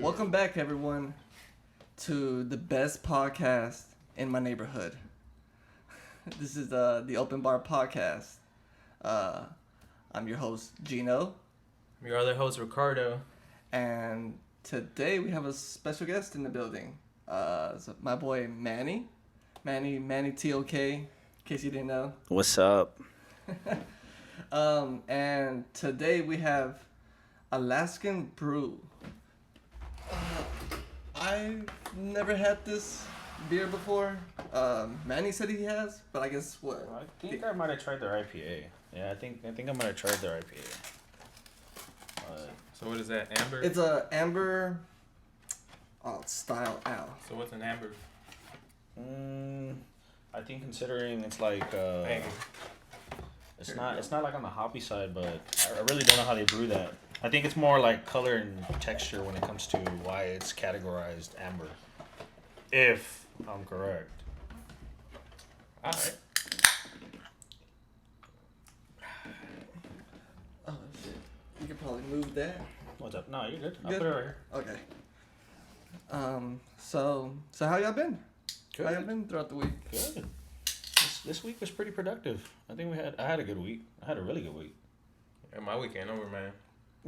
Welcome back, everyone, to the best podcast in my neighborhood. This is the Open Bar Podcast. I'm your host, Gino. I'm your other host, Ricardo. And today we have a special guest in the building. So my boy, Manny. Manny TOK, in case you didn't know. What's up? And today we have Alaskan Brew. I've never had this beer before. Manny said he has, but I guess what? I think I might have tried their IPA. Yeah, I think I might have tried their IPA. So what is that, amber? It's a amber style ale. So what's an amber? I think considering it's like it's not like on the hoppy side, but I really don't know how they brew that. I think it's more like color and texture when it comes to why it's categorized amber. If I'm correct. Alright. Oh shit! You could probably move that. What's up? No, you're good. I'll Good? put it right here. Okay. So how y'all been? Good. How y'all been throughout the week? Good. This week was pretty productive. I think I had a good week. I had a really good week. Yeah, my weekend over, man.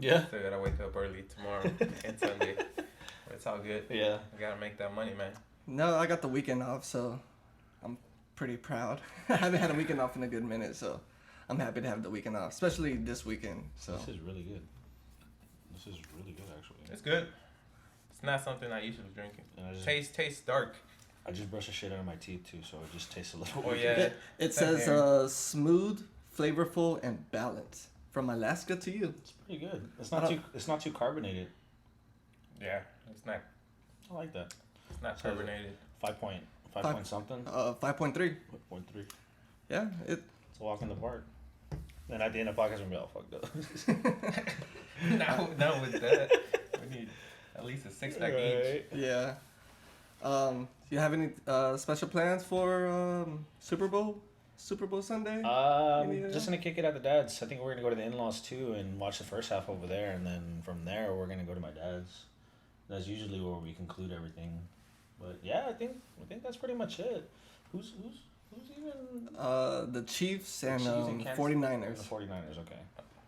Yeah. So I gotta wake up early tomorrow and Sunday. But it's all good. Yeah. I gotta make that money, man. No, I got the weekend off, so I'm pretty proud. I haven't had a weekend off in a good minute, so I'm happy to have the weekend off, especially this weekend. So This is really good. This is really good, actually. It's good. It's not something I usually drinking. Tastes dark. I just brushed the shit out of my teeth too, so it just tastes a little. Oh weird. yeah. it says smooth, flavorful, and balanced. From Alaska to you. It's pretty good. It's not too carbonated. Yeah. It's not. I like that. It's not So carbonated. 5 point something. 5.3. 5.3. Yeah, It's a walk in the park. Then at the end of the podcast, we'll be all fucked up. No, with that, we need at least a 6-pack each. yeah. You have any special plans for Super Bowl Sunday? Just gonna kick it at the dad's. I think we're gonna go to the in-laws too and watch the first half over there, and then from there we're gonna go to my dad's. That's usually where we conclude everything. But yeah, I think that's pretty much it. Who's even The Chiefs and Chiefs and Kansas? 49ers. The 49ers, okay.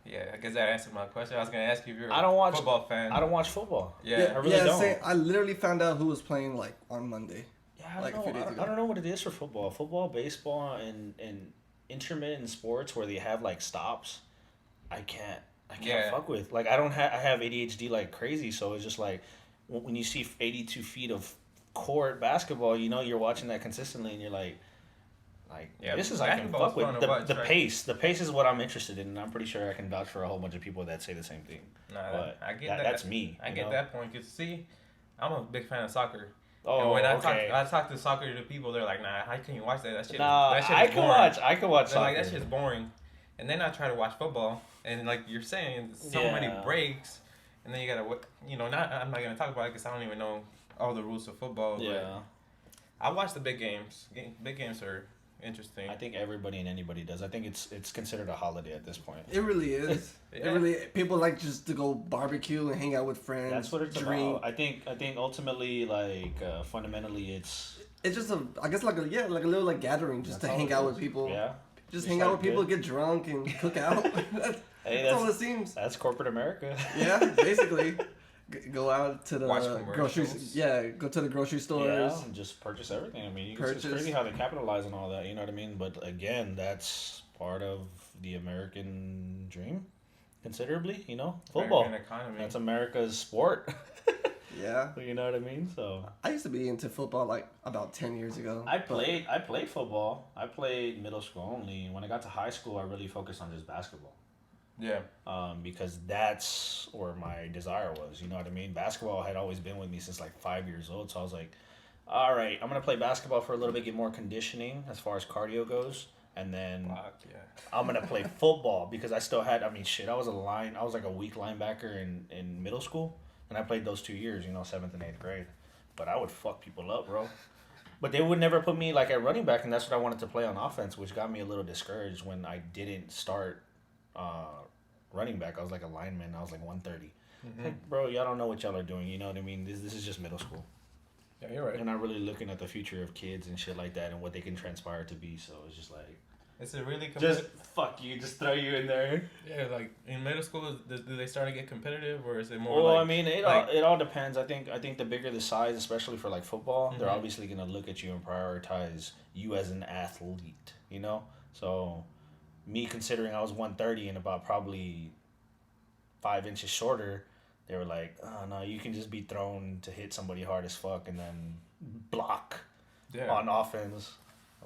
Yeah, I guess that answered my question. I was gonna ask you if you're I don't watch football fan. I don't watch football. Yeah. I really don't. Same. I literally found out who was playing like on Monday. Yeah, I like a don't few know. days ago. I don't know what it is for football. Football, baseball, and intermittent sports where they have like stops. I can't Yeah. fuck with. Like I have ADHD like crazy, so it's just like when you see 82 feet of court basketball, you know you're watching that consistently, and you're like Yeah, this is I can basketball's fuck with fun to the watch, right? pace. The pace is what I'm interested in, and I'm pretty sure I can vouch for a whole bunch of people that say the same thing. Nah, But I get that. That's me. I you get know? that point. Cause see, I'm a big fan of soccer. Oh, and when okay. I talk to soccer to people, they're like, "Nah, how can you watch that? That shit, Nah, that shit I is can boring." watch They're soccer. like, that shit's boring. And then I try to watch football, and like you're saying, so many Yeah. breaks, and then you gotta, I'm not gonna talk about it because I don't even know all the rules of football. But Yeah. I watch the big games. Big games are interesting. I think everybody and anybody does. I think it's considered a holiday at this point. It really is. Yeah. It really people like just to go barbecue and hang out with friends. That's what it's drink. about. I think ultimately, like fundamentally, it's It's just I guess like a little like gathering just That's to all hang it out is. with people. Yeah. Just Just hang out like with people, good. get drunk and cook out. Hey, that's all it seems. That's corporate America. Yeah, basically. Go out to the Watch grocery. commercials. Yeah, go to the grocery stores. Yeah, and just purchase everything. I mean, it's Purchase. crazy how they capitalize on all that. You know what I mean? But again, that's part of the American dream, considerably. You know, football. American economy. That's America's sport. Yeah. You know what I mean? So I used to be into football like about 10 years ago. I played football. I played middle school only. When I got to high school, I really focused on just basketball. Yeah. Because that's where my desire was. You know what I mean? Basketball had always been with me since like 5 years old. So I was like, all right, I'm going to play basketball for a little bit, get more conditioning as far as cardio goes. And then Fuck yeah. I'm going to play football because I still had, I was like a weak linebacker in middle school. And I played those 2 years, 7th and 8th grade. But I would fuck people up, bro. But they would never put me like at running back, and that's what I wanted to play on offense, which got me a little discouraged when I didn't start running back. I was like a lineman. I was like 130. Mm-hmm. Like, bro, y'all don't know what y'all are doing. You know what I mean? This is just middle school. Yeah, you're right. They're not really looking at the future of kids and shit like that and what they can transpire to be. So it's just like, It's a really just fuck you, just throw you in there. yeah, like in middle school, do they start to get competitive, or is it more? Well, like, I mean, it all depends. I think the bigger the size, especially for like football, they're Mhm. obviously gonna look at you and prioritize you as an athlete. You know, so me considering I was 130 and about probably 5 inches shorter, they were like, oh no, you can just be thrown to hit somebody hard as fuck and then block yeah. on offense.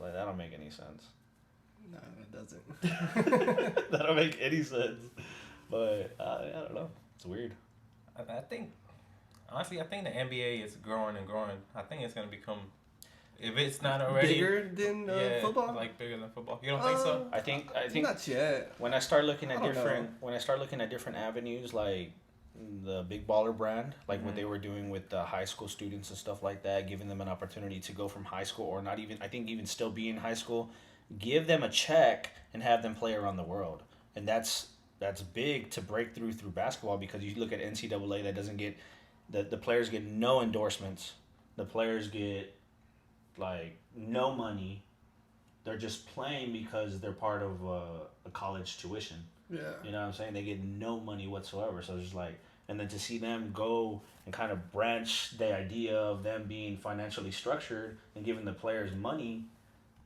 Like that don't make any sense. No, it doesn't. That don't make any sense. But I don't know. It's weird. I think honestly, I think the NBA is growing and growing. I think it's gonna become, if it's not already Bigger than football? like bigger than football. You don't think so? I think Not yet. when I start looking I at don't different avenues, like the Big Baller brand, like what Mhm. they were doing with the high school students and stuff like that, giving them an opportunity to go from high school or not even, I think even still be in high school, give them a check and have them play around the world. And that's big to break through basketball, because you look at NCAA, that doesn't get, the players get no endorsements. The players get like no money. They're just playing because they're part of a college tuition. Yeah. You know what I'm saying? They get no money whatsoever. So it's just like, and then to see them go and kind of branch the idea of them being financially structured and giving the players money,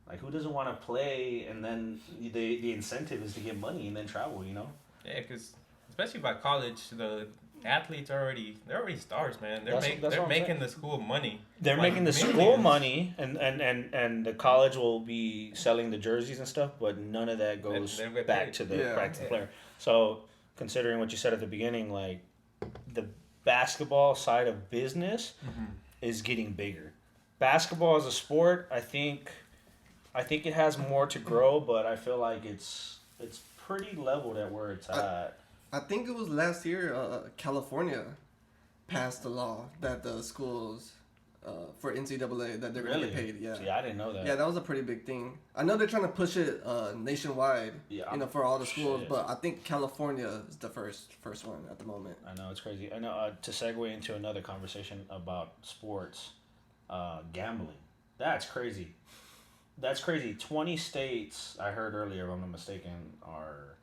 like who doesn't want to play? And then the incentive is to get money and then travel, you know? Yeah, because especially by college, the athletes they're already stars, man. They're That's they're what I'm making saying. the school money. They're Like, making the school millions. money, and the college will be selling the jerseys and stuff, but none of that goes They don't get back paid. to the Yeah. player. So considering what you said at the beginning, like the basketball side of business is getting bigger. Basketball as a sport, I think it has more to grow, but I feel like it's pretty leveled at where it's at. I think it was last year, California passed a law that the schools for NCAA that they're gonna Really? get paid. Yeah. See, I didn't know that. Yeah, that was a pretty big thing. I know they're trying to push it nationwide, Yeah, for all the schools, shit. but I think California is the first one at the moment. I know, it's crazy. I know, to segue into another conversation about sports, gambling. That's crazy. 20 states, I heard earlier, if I'm not mistaken, are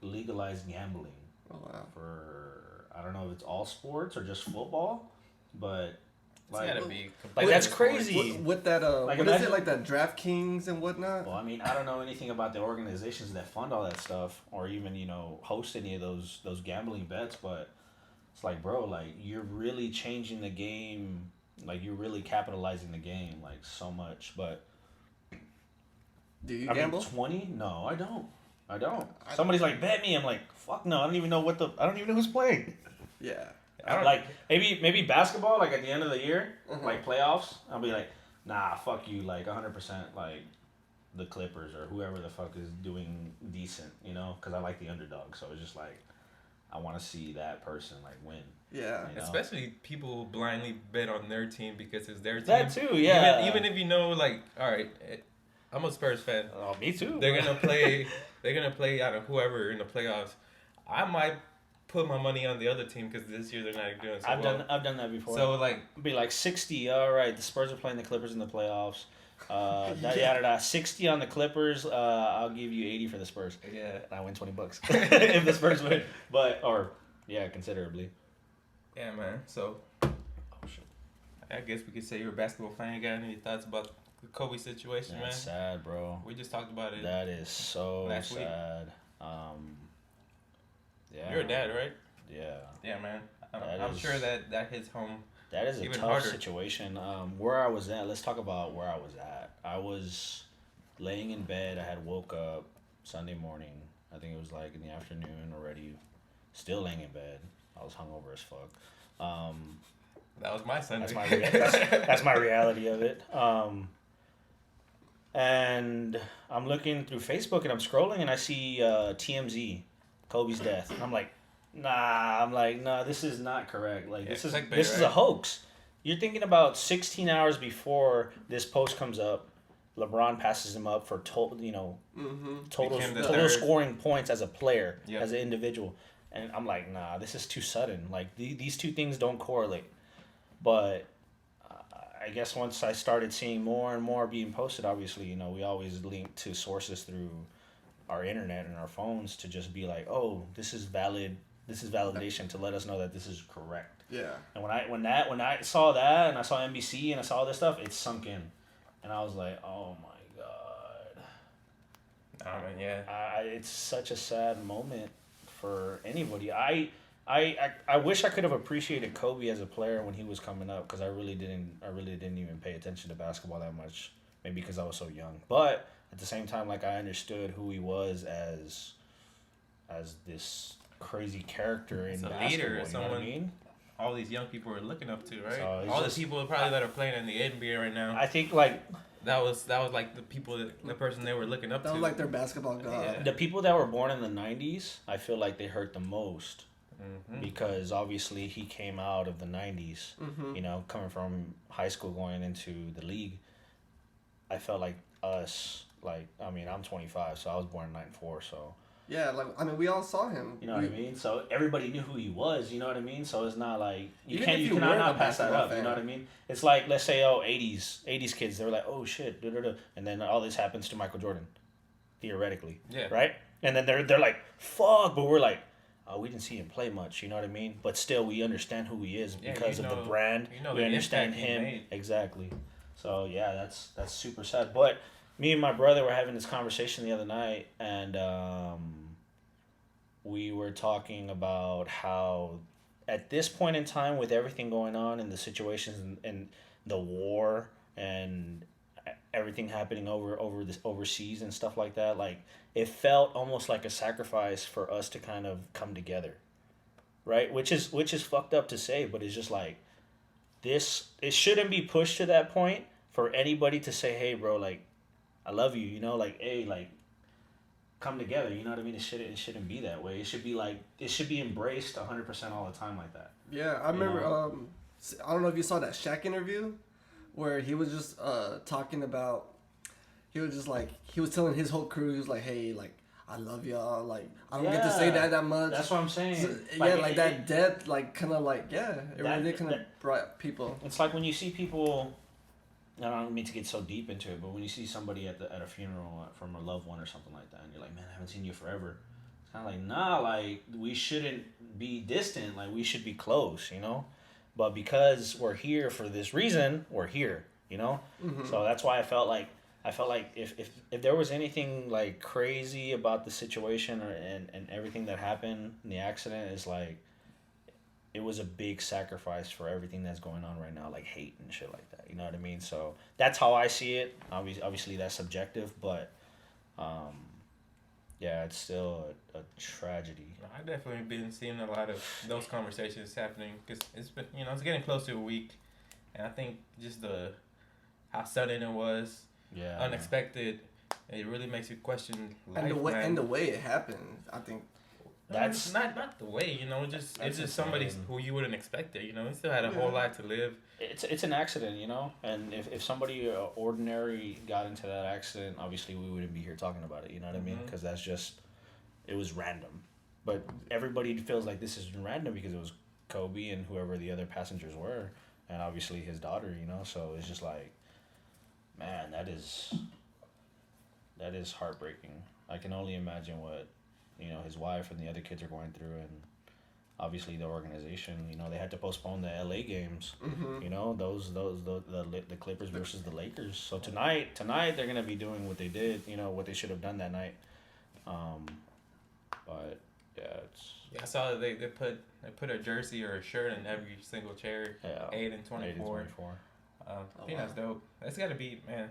legalized gambling Oh wow. for, I don't know if it's all sports or just football, but It's like, gotta be like that's completely crazy. With that, Like, what is imagine- it, like that DraftKings and whatnot? well, I mean, I don't know anything about the organizations that fund all that stuff or even, host any of those gambling bets, but it's like, bro, like you're really changing the game, like you're really capitalizing the game like so much, but Do you I gamble? mean, 20? No, I don't. Somebody's like, bet me. I'm like, fuck no. I don't even know who's playing. Yeah. I don't Like maybe basketball. Like at the end of the year, Mhm. like playoffs. I'll be like, nah, fuck you. Like 100%. Like the Clippers or whoever the fuck is doing decent. Because I like the underdog. So it's just like, I want to see that person like win. Yeah. You know? Especially people who blindly bet on their team because it's their team. That too, yeah. Even if you know, like, all right, I'm a Spurs fan. Oh, me too. They're gonna play. They're gonna play out of whoever in the playoffs. I might put my money on the other team because this year they're not doing so well. I've done that before. So like, Be like 60. All right, the Spurs are playing the Clippers in the playoffs. Yada yada. 60 on the Clippers. I'll give you 80 for the Spurs. yeah, And I win $20 if the Spurs win. Considerably. yeah, man. So Oh shit. I guess we could say you're a basketball fan. You got any thoughts about the Kobe situation, That's man? sad, bro. We just talked about it. That is so Last week. sad. Yeah. You're a dad, right? Yeah. Yeah, man. That I'm is- sure that hits home. That is a Even tough harder. situation. Where I was at, let's talk about where I was at. I was laying in bed. I had woke up Sunday morning. I think it was like in the afternoon already. Still laying in bed. I was hungover as fuck. That was my Sunday. That's my reality of it. And I'm looking through Facebook and I'm scrolling and I see TMZ, Kobe's death. And I'm like, nah, this is not correct. Like Yeah, this is clickbait, this is a right? hoax. You're thinking about 16 hours before this post comes up, LeBron passes him up for Mm-hmm. total Became the total third. scoring points as a player, Yep. as an individual. And I'm like, nah, this is too sudden. Like, these two things don't correlate. But I guess once I started seeing more and more being posted, obviously, you know, we always link to sources through our internet and our phones to just be like, oh, this is valid. This is validation to let us know that this is correct. Yeah. And when I saw that and I saw NBC and I saw all this stuff, it sunk in, and I was like, oh my god. I mean, yeah. It's such a sad moment for anybody. I wish I could have appreciated Kobe as a player when he was coming up, because I really didn't even pay attention to basketball that much. Maybe because I was so young. But at the same time, like, I understood who he was as this crazy character in a basketball. leader, you know someone what I mean? All these young people are looking up to, right? So all the people probably that are playing in the NBA right now. I think like that was like the people, the person they were looking up to. That was like their basketball god. Yeah. the people that were born in the 90s, I feel like they hurt the most. Mm-hmm. Because obviously he came out of the 90s, you know, coming from high school going into the league. I felt like us, like, I mean, I'm 25, so I was born in 94, so. Yeah, like, I mean, we all saw him. You know what I mean? So everybody knew who he was, you know what I mean? So it's not like, you Even if you cannot weren't not a pass that basketball up, you fan. know what I mean? It's like, let's say, 80s kids, they were like, oh shit, and then all this happens to Michael Jordan, theoretically, Yeah. right? And then they're like, fuck, but we're like, we didn't see him play much, you know what I mean? But still, we understand who he is because of the brand. We the understand impact he him. made. Exactly. So, yeah, that's super sad. But me and my brother were having this conversation the other night, and we were talking about how at this point in time, with everything going on and the situations and the war and everything happening over this overseas and stuff like that, like, it felt almost like a sacrifice for us to kind of come together, right? Which is fucked up to say, but it's just like, this, it shouldn't be pushed to that point for anybody to say, hey bro, like, I love you, you know, like, hey, like, come together, you know what I mean? It shouldn't be that way. It should be like, it should be embraced 100% all the time like that. Yeah, I remember, I don't know if you saw that Shaq interview where he was just talking about, he was just like, he was telling his whole crew, he was like, hey, like, I love y'all, like, I don't get to say that much. That's what I'm saying. So, yeah, like that depth, like, kind of like, yeah, it really kind of brought people. It's like when you see people, I don't mean to get so deep into it, but when you see somebody at a funeral from a loved one or something like that, and you're like, man, I haven't seen you forever. It's kind of like, nah, like, we shouldn't be distant, like, we should be close, you know? But because we're here for this reason, we're here, you know? Mm-hmm. So that's why I felt like if there was anything like crazy about the situation and everything that happened in the accident, is like, it was a big sacrifice for everything that's going on right now, like hate and shit like that. You know what I mean? So that's how I see it. Obviously that's subjective, but yeah, it's still a tragedy. I definitely been seeing a lot of those conversations happening, because it's been, you know, it's getting close to a week, and I think just how sudden it was, unexpected, it really makes you question life. And the way it happened, I think. That's not the way, you know. It's just somebody who you wouldn't expect it. You know, he still had a whole life to live. It's an accident, you know. And if somebody ordinary got into that accident, obviously we wouldn't be here talking about it. You know what I mean? Because that's just, it was random. But everybody feels like this is random because it was Kobe and whoever the other passengers were, and obviously his daughter. You know, so it's just like, man, that is heartbreaking. I can only imagine what, you know, his wife and the other kids are going through, and obviously the organization. You know, they had to postpone the LA games. Mm-hmm. You know, the Clippers versus the Lakers. So tonight they're gonna be doing what they did. You know, what they should have done that night. But yeah, it's. Yeah, I saw that they put a jersey or a shirt in every single chair. Yeah. 8 and 24. 8 and 24. I think that's dope. That's gotta be, man.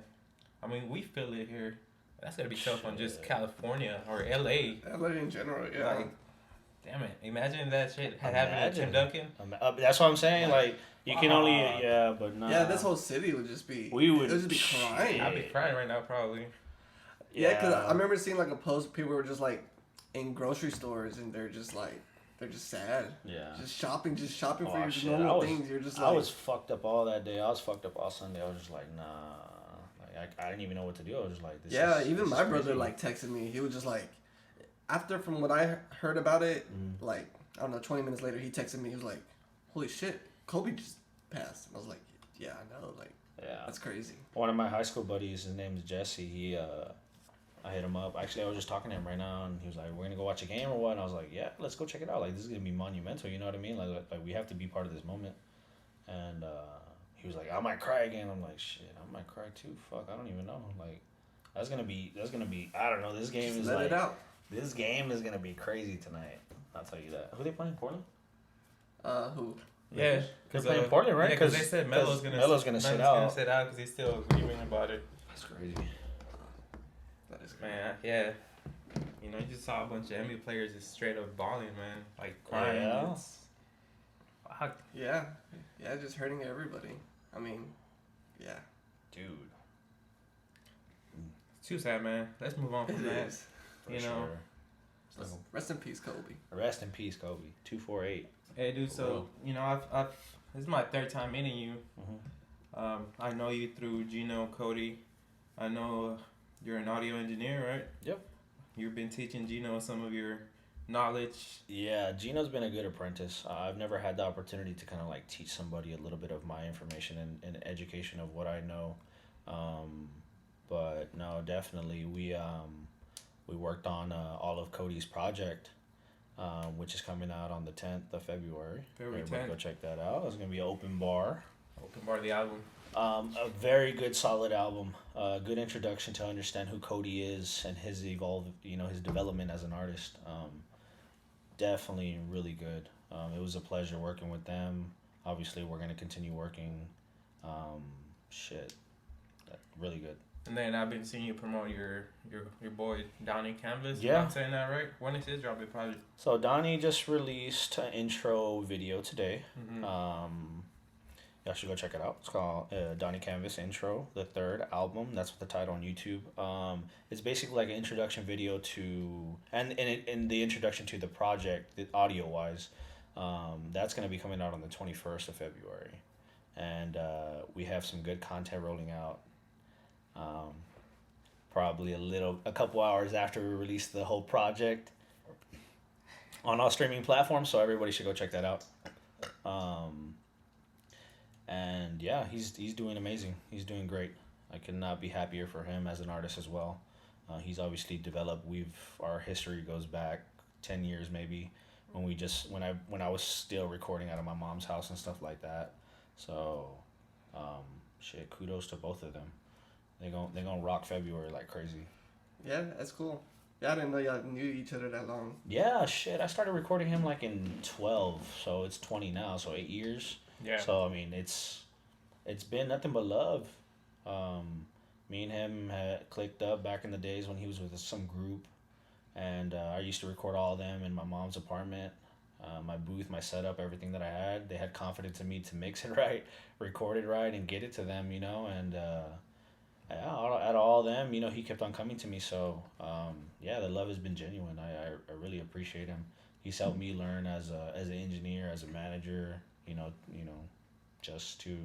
I mean, we feel it here. That's gotta be tough on just California or LA. LA in general, yeah. Like, damn it! Imagine that shit happening to Tim Duncan. That's what I'm saying. Like, you can only, but nah. Yeah, this whole city would just be. We would. It would just be crying. I'd be crying right now, probably. Yeah, because I remember seeing like a post. People were just like in grocery stores, and they're just sad. Yeah. Just shopping for your normal things. You're just like. I was fucked up all that day. I was fucked up all Sunday. I was just like, nah. Like, I didn't even know what to do. I was just like, even my brother like texted me. He was just like, after from what I heard about it, like I don't know, 20 minutes later, he texted me. He was like, "Holy shit, Kobe just passed." And I was like, "Yeah, I know, like, yeah, that's crazy." One of my high school buddies, his name is Jesse. I hit him up. Actually, I was just talking to him right now, and he was like, "We're gonna go watch a game or what?" And I was like, "Yeah, let's go check it out. Like, this is gonna be monumental. You know what I mean? Like we have to be part of this moment." And he was like, "I might cry again." I'm like, "Shit, I might cry too. Fuck, I don't even know. Like, that's gonna be. I don't know. This game just is let like, it out. This game is gonna be crazy tonight. I'll tell you that. Who they playing? Portland? Who? Yeah, They're playing Portland, right? Yeah, because they said Melo's gonna sit out. Gonna sit out because he's still grieving about it. That's crazy. That is crazy. Man, yeah. You know, you just saw a bunch of NBA players just straight up balling, man, like crying. Yeah. Yeah, just hurting everybody. I mean, yeah. Dude. It's too sad, man. Let's move on from that. You know. Rest in peace, Kobe. Rest in peace, Kobe. 248. Hey, dude. So you know, I've this is my third time meeting you. Mm-hmm. I know you through Gino, Cody. I know you're an audio engineer, right? Yep. You've been teaching Gino some of your knowledge. Yeah, Gino's been a good apprentice. I've never had the opportunity to kind of like teach somebody a little bit of my information and education of what I know. But no, definitely we worked on all of Cody's project, which is coming out on the 10th of February. February 10th. Go check that out. It's gonna be an open bar. Open bar, the album. A very good, solid album. Good introduction to understand who Cody is and his his development as an artist. Definitely really good. It was a pleasure working with them. Obviously, we're gonna continue working. Really good. And then I've been seeing you promote your boy Donnie Canvas. Yeah. I'm saying that right? When is his dropping project? So Donnie just released an intro video today. Mm-hmm. Y'all should go check it out. It's called Donnie Canvas Intro, the third album. That's what the title on YouTube. It's basically like an introduction video to, and in the introduction to the project, audio wise, that's gonna be coming out on the 21st of February, and we have some good content rolling out. Probably a couple hours after we release the whole project on all streaming platforms, so everybody should go check that out. And yeah, he's doing amazing. He's doing great. I could not be happier for him as an artist as well. He's obviously developed. Our history goes back 10 years maybe, when I was still recording out of my mom's house and stuff like that. So, kudos to both of them. They're gonna rock February like crazy. Yeah, that's cool. Yeah, I didn't know y'all knew each other that long. Yeah, shit. I started recording him like in 12, so it's 20 now, so 8 years. Yeah. So I mean, it's been nothing but love. Me and him had clicked up back in the days when he was with some group, and I used to record all of them in my mom's apartment. My booth, my setup, everything that I had. They had confidence in me to mix it right, record it right, and get it to them, and out of all of them, he kept on coming to me. So the love has been genuine. I really appreciate him. He's helped me learn as an engineer, as a manager, just to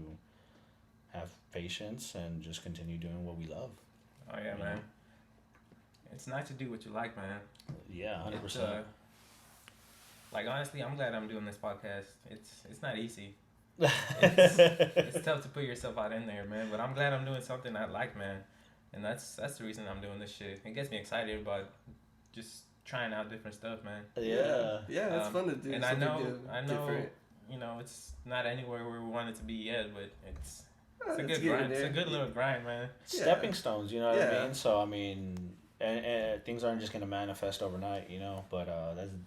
have patience and just continue doing what we love. Oh yeah, man. It's nice to do what you like, man. Yeah, 100%. Like honestly, I'm glad I'm doing this podcast. It's not easy. It's tough to put yourself out in there, man. But I'm glad I'm doing something I like, man. And that's the reason I'm doing this shit. It gets me excited about just trying out different stuff, man. Yeah, it's fun to do. And I know, different. It's not anywhere where we want it to be yet, but it's a It's good grind. It's a good little grind, man. Stepping stones, you know what I mean? So I mean, and things aren't just gonna manifest overnight, But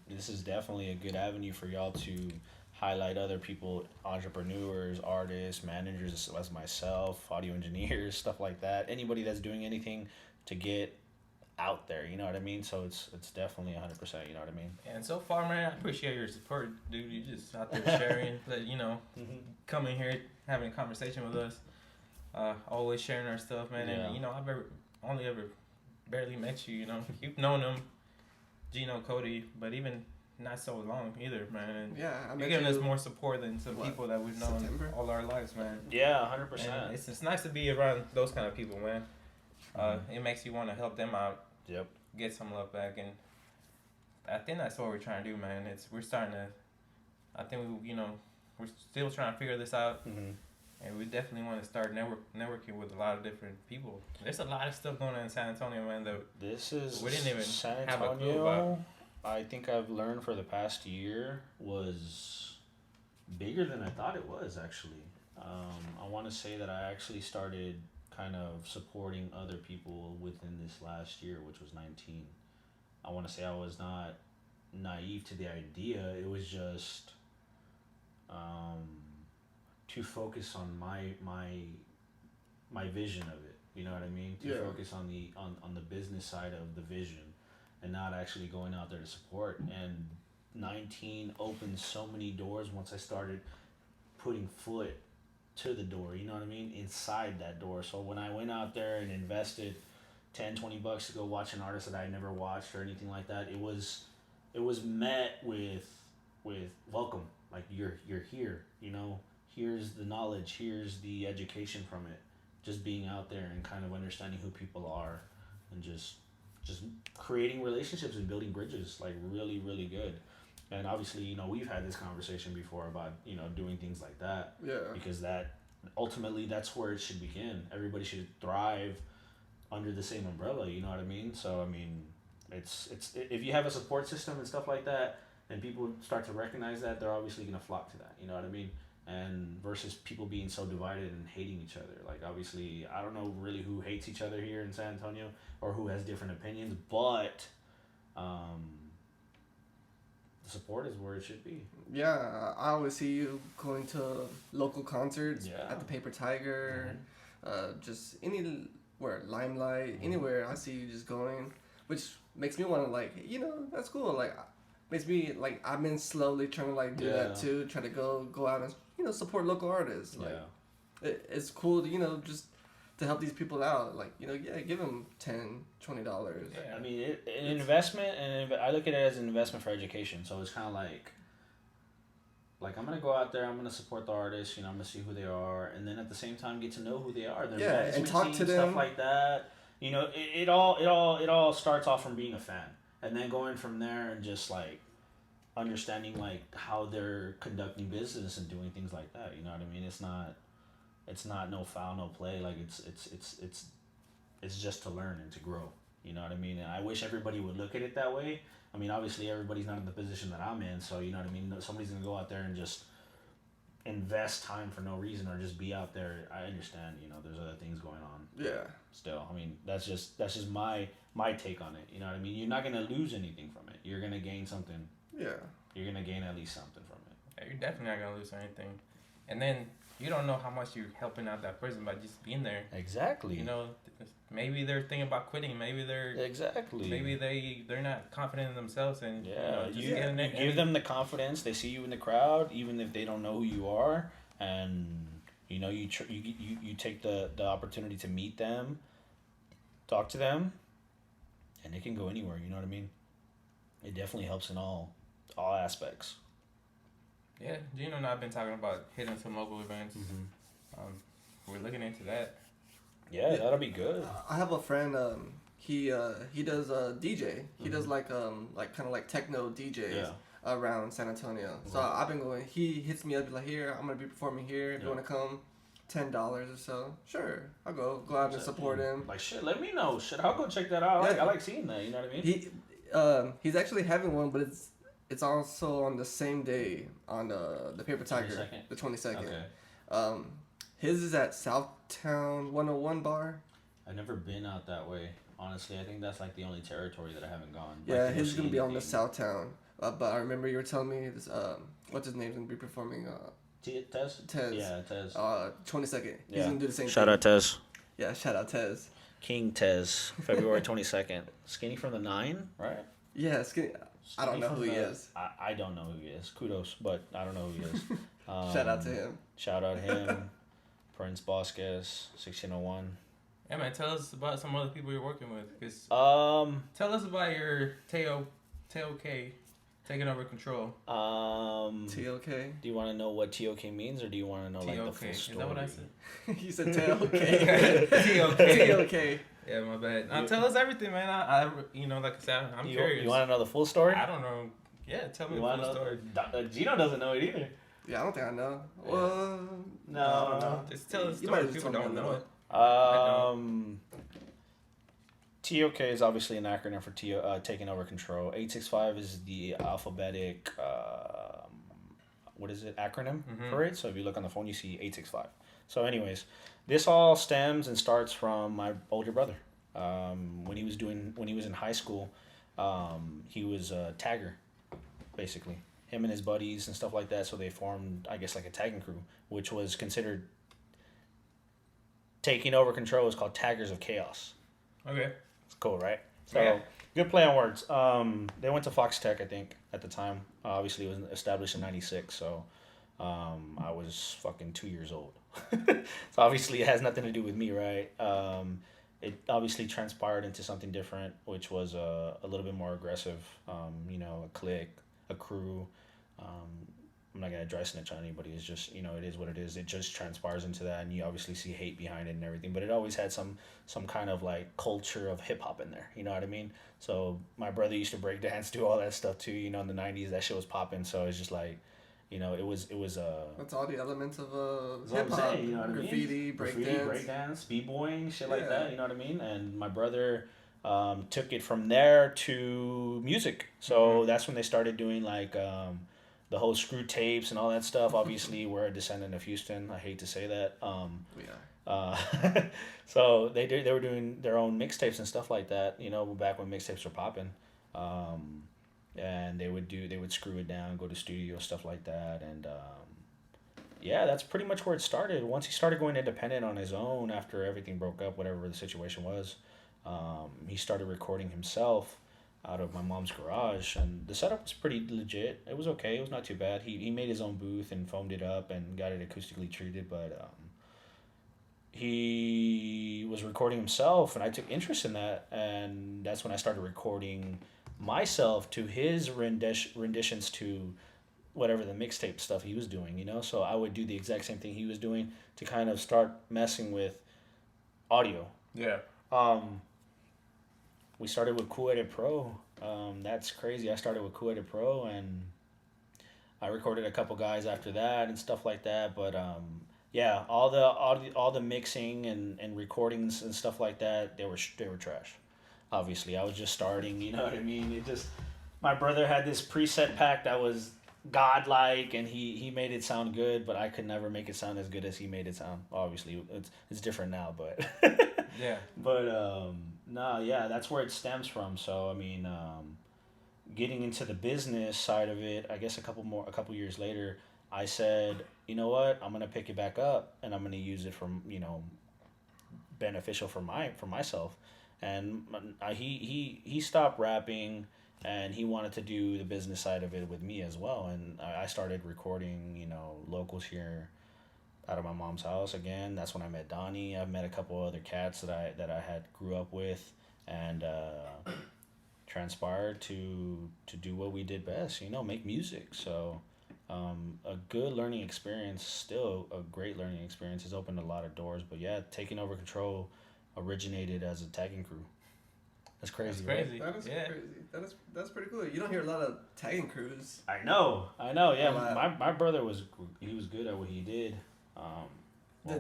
this is definitely a good avenue for y'all to highlight other people, entrepreneurs, artists, managers, as myself, audio engineers, stuff like that. Anybody that's doing anything to get out there, you know what I mean? So it's definitely 100%, you know what I mean? And so far, man, I appreciate your support, dude. You just out there sharing, coming here, having a conversation with us, always sharing our stuff, man. Yeah. And I've only ever barely met you. You've known them, Gino, Cody, but even not so long either, man. And you're giving us more support than some people that we've known all our lives, man. Yeah, 100%. And it's nice to be around those kind of people, man. It makes you want to help them out. Yep. Get some love back, and I think that's what we're trying to do, man. We're starting to. I think we're still trying to figure this out. Mm-hmm. And we definitely want to start networking with a lot of different people. There's a lot of stuff going on in San Antonio, man. We didn't even San have a clue Antonio. about. I think I've learned for the past year was bigger than I thought it was. Actually, I want to say that I actually started kind of supporting other people within this last year, which was 19. I want to say I was not naive to the idea. It was just. To focus on my vision of it, you know what I mean? To focus on the business side of the vision, and not actually going out there to support. And 19 opened so many doors once I started putting foot to the door, you know what I mean? Inside that door. So when I went out there and invested $10-20 to go watch an artist that I never watched or anything like that, it was met with welcome. Like you're here, you know. Here's the knowledge. Here's the education from it. Just being out there and kind of understanding who people are, and just creating relationships and building bridges. Like really, really good. And obviously, you know, we've had this conversation before about, you know, doing things like that. Yeah. Because that ultimately that's where it should begin. Everybody should thrive under the same umbrella. You know what I mean? So I mean, it's if you have a support system and stuff like that, and people start to recognize that, they're obviously gonna flock to that. You know what I mean? And versus people being so divided and hating each other. Like obviously, I don't know really who hates each other here in San Antonio or who has different opinions, but the support is where it should be. Yeah, I always see you going to local concerts at the Paper Tiger, just anywhere, Limelight, anywhere. I see you just going, which makes me want to like, you know, that's cool. Like, makes me like I've been slowly trying to like do that too. Try to go out and, you know, support local artists. Like, it's cool to, you know, just to help these people out. Like, you know, give them $10-20. I mean, an investment, and I look at it as an investment for education. So it's kind of like I'm gonna go out there, I'm gonna support the artists. You know, I'm gonna see who they are, and then at the same time get to know who they are. Their and talk to them, stuff like that. You know, it all starts off from being a fan. And then going from there and just like understanding like how they're conducting business and doing things like that. You know what I mean? It's not no foul, no play. Like it's just to learn and to grow. You know what I mean? And I wish everybody would look at it that way. I mean, obviously everybody's not in the position that I'm in, so you know what I mean? Somebody's gonna go out there and just invest time for no reason or just be out there. I understand, you know, there's other things going on. Yeah. Still, I mean, that's just my take on it. You know what I mean? You're not gonna lose anything from it. You're gonna gain something. Yeah. You're gonna gain at least something from it. Yeah, you're definitely not gonna lose anything. And then you don't know how much you're helping out that person by just being there. Exactly. You know, maybe they're thinking about quitting. Maybe they're not confident in themselves, and you give them the confidence. They see you in the crowd, even if they don't know who you are, and you know you take the opportunity to meet them, talk to them, and it can go anywhere. You know what I mean? It definitely helps in all aspects. Yeah, Gino and I have been talking about hitting some local events. Mm-hmm. We're looking into that. Yeah, that'll be good. I have a friend. He does DJ. He does like kind of like techno DJs around San Antonio. So I've been going. He hits me up like, here, I'm gonna be performing here. If you wanna come, $10 or so. Sure, I'll go out and support him. Like shit, let me know. Shit, I'll go check that out. I like seeing that. You know what I mean? He's actually having one, but it's also on the same day on the Paper Tiger, 22nd? The 22nd. Okay. His is at Southtown 101 Bar. I've never been out that way. Honestly, I think that's like the only territory that I haven't gone. Yeah, his is gonna be on the Southtown. But I remember you were telling me this. What's his name's gonna be performing? Tez. Yeah, Tez. 22nd. He's gonna do the same. Shout out Tez. Yeah, shout out Tez. King Tez, February 22nd. Skinny from the 9, right? Yeah, Skinny. I don't know who he is. I don't know who he is. Kudos, but I don't know who he is. Shout out to him. Shout out him. Prince Bosques, 1601. Yeah, man, tell us about some other people you're working with. Cause tell us about your Teo K Taking over control. TOK. Do you want to know what TOK means, or do you want to know like the full story? Is that what I said? You said TOK. TOK. Yeah, my bad. Tell us everything, man. I like I said, I'm curious. You want to know the full story? I don't know. Yeah, tell me the full story. Gino doesn't know it either. Yeah, I don't think I know. Yeah. Well, no. Just tell us the You might story. just People tell me don't I know it. TOK is obviously an acronym for taking over control. 865 is the alphabetic, acronym for it. So if you look on the phone, you see 865. So anyways, this all stems and starts from my older brother. When he was in high school, he was a tagger, basically. Him and his buddies and stuff like that. So they formed, I guess, like a tagging crew, which was considered taking over control. It was called Taggers of Chaos. Okay. It's cool, right? So, Good play on words. They went to Fox Tech, I think, at the time. Obviously, it was established in 96, so I was fucking 2 years old. So, obviously, it has nothing to do with me, right? It obviously transpired into something different, which was a little bit more aggressive. A clique, a crew. I'm not going to dry snitch on anybody. It's just, it is what it is. It just transpires into that, and you obviously see hate behind it and everything. But it always had some kind of, like, culture of hip-hop in there. You know what I mean? So my brother used to break dance, do all that stuff, too. In the 90s, that shit was popping. So it's just, like, it was... That's all the elements of hip-hop. You know what graffiti, breakdance, b-boying, shit like that. You know what I mean? And my brother... took it from there to music. So that's when they started doing, like... the whole screw tapes and all that stuff. Obviously, we're a descendant of Houston. I hate to say that. We are. So they were doing their own mixtapes and stuff like that. Back when mixtapes were popping, and they would screw it down, go to studio, stuff like that, and that's pretty much where it started. Once he started going independent on his own after everything broke up, whatever the situation was, he started recording himself out of my mom's garage, and the setup was pretty legit. It was okay. It was not too bad. He made his own booth and foamed it up and got it acoustically treated, but he was recording himself, and I took interest in that, and that's when I started recording myself to his renditions to whatever the mixtape stuff he was doing, So I would do the exact same thing he was doing to kind of start messing with audio. Yeah. We started with Cool Edit Pro. That's crazy. I started with Cool Edit Pro, and I recorded a couple guys after that and stuff like that. But all the mixing and recordings and stuff like that, they were trash. Obviously, I was just starting. You know what I mean? My brother had this preset pack that was godlike, and he made it sound good, but I could never make it sound as good as he made it sound. Obviously, it's different now, but yeah. But that's where it stems from. So I mean, getting into the business side of it, I guess a couple years later, I said, you know what, I'm gonna pick it back up, and I'm gonna use it for beneficial for myself. And he stopped rapping, and he wanted to do the business side of it with me as well. And I started recording, locals here out of my mom's house again. That's when I met Donnie. I've met a couple other cats that I had grew up with, and transpired to do what we did best, make music. So a good learning experience, still a great learning experience. Has opened a lot of doors. But yeah, taking over control originated as a tagging crew. That's crazy. That is crazy. That's pretty cool. You don't hear a lot of tagging crews. I know. Yeah, my brother was good at what he did.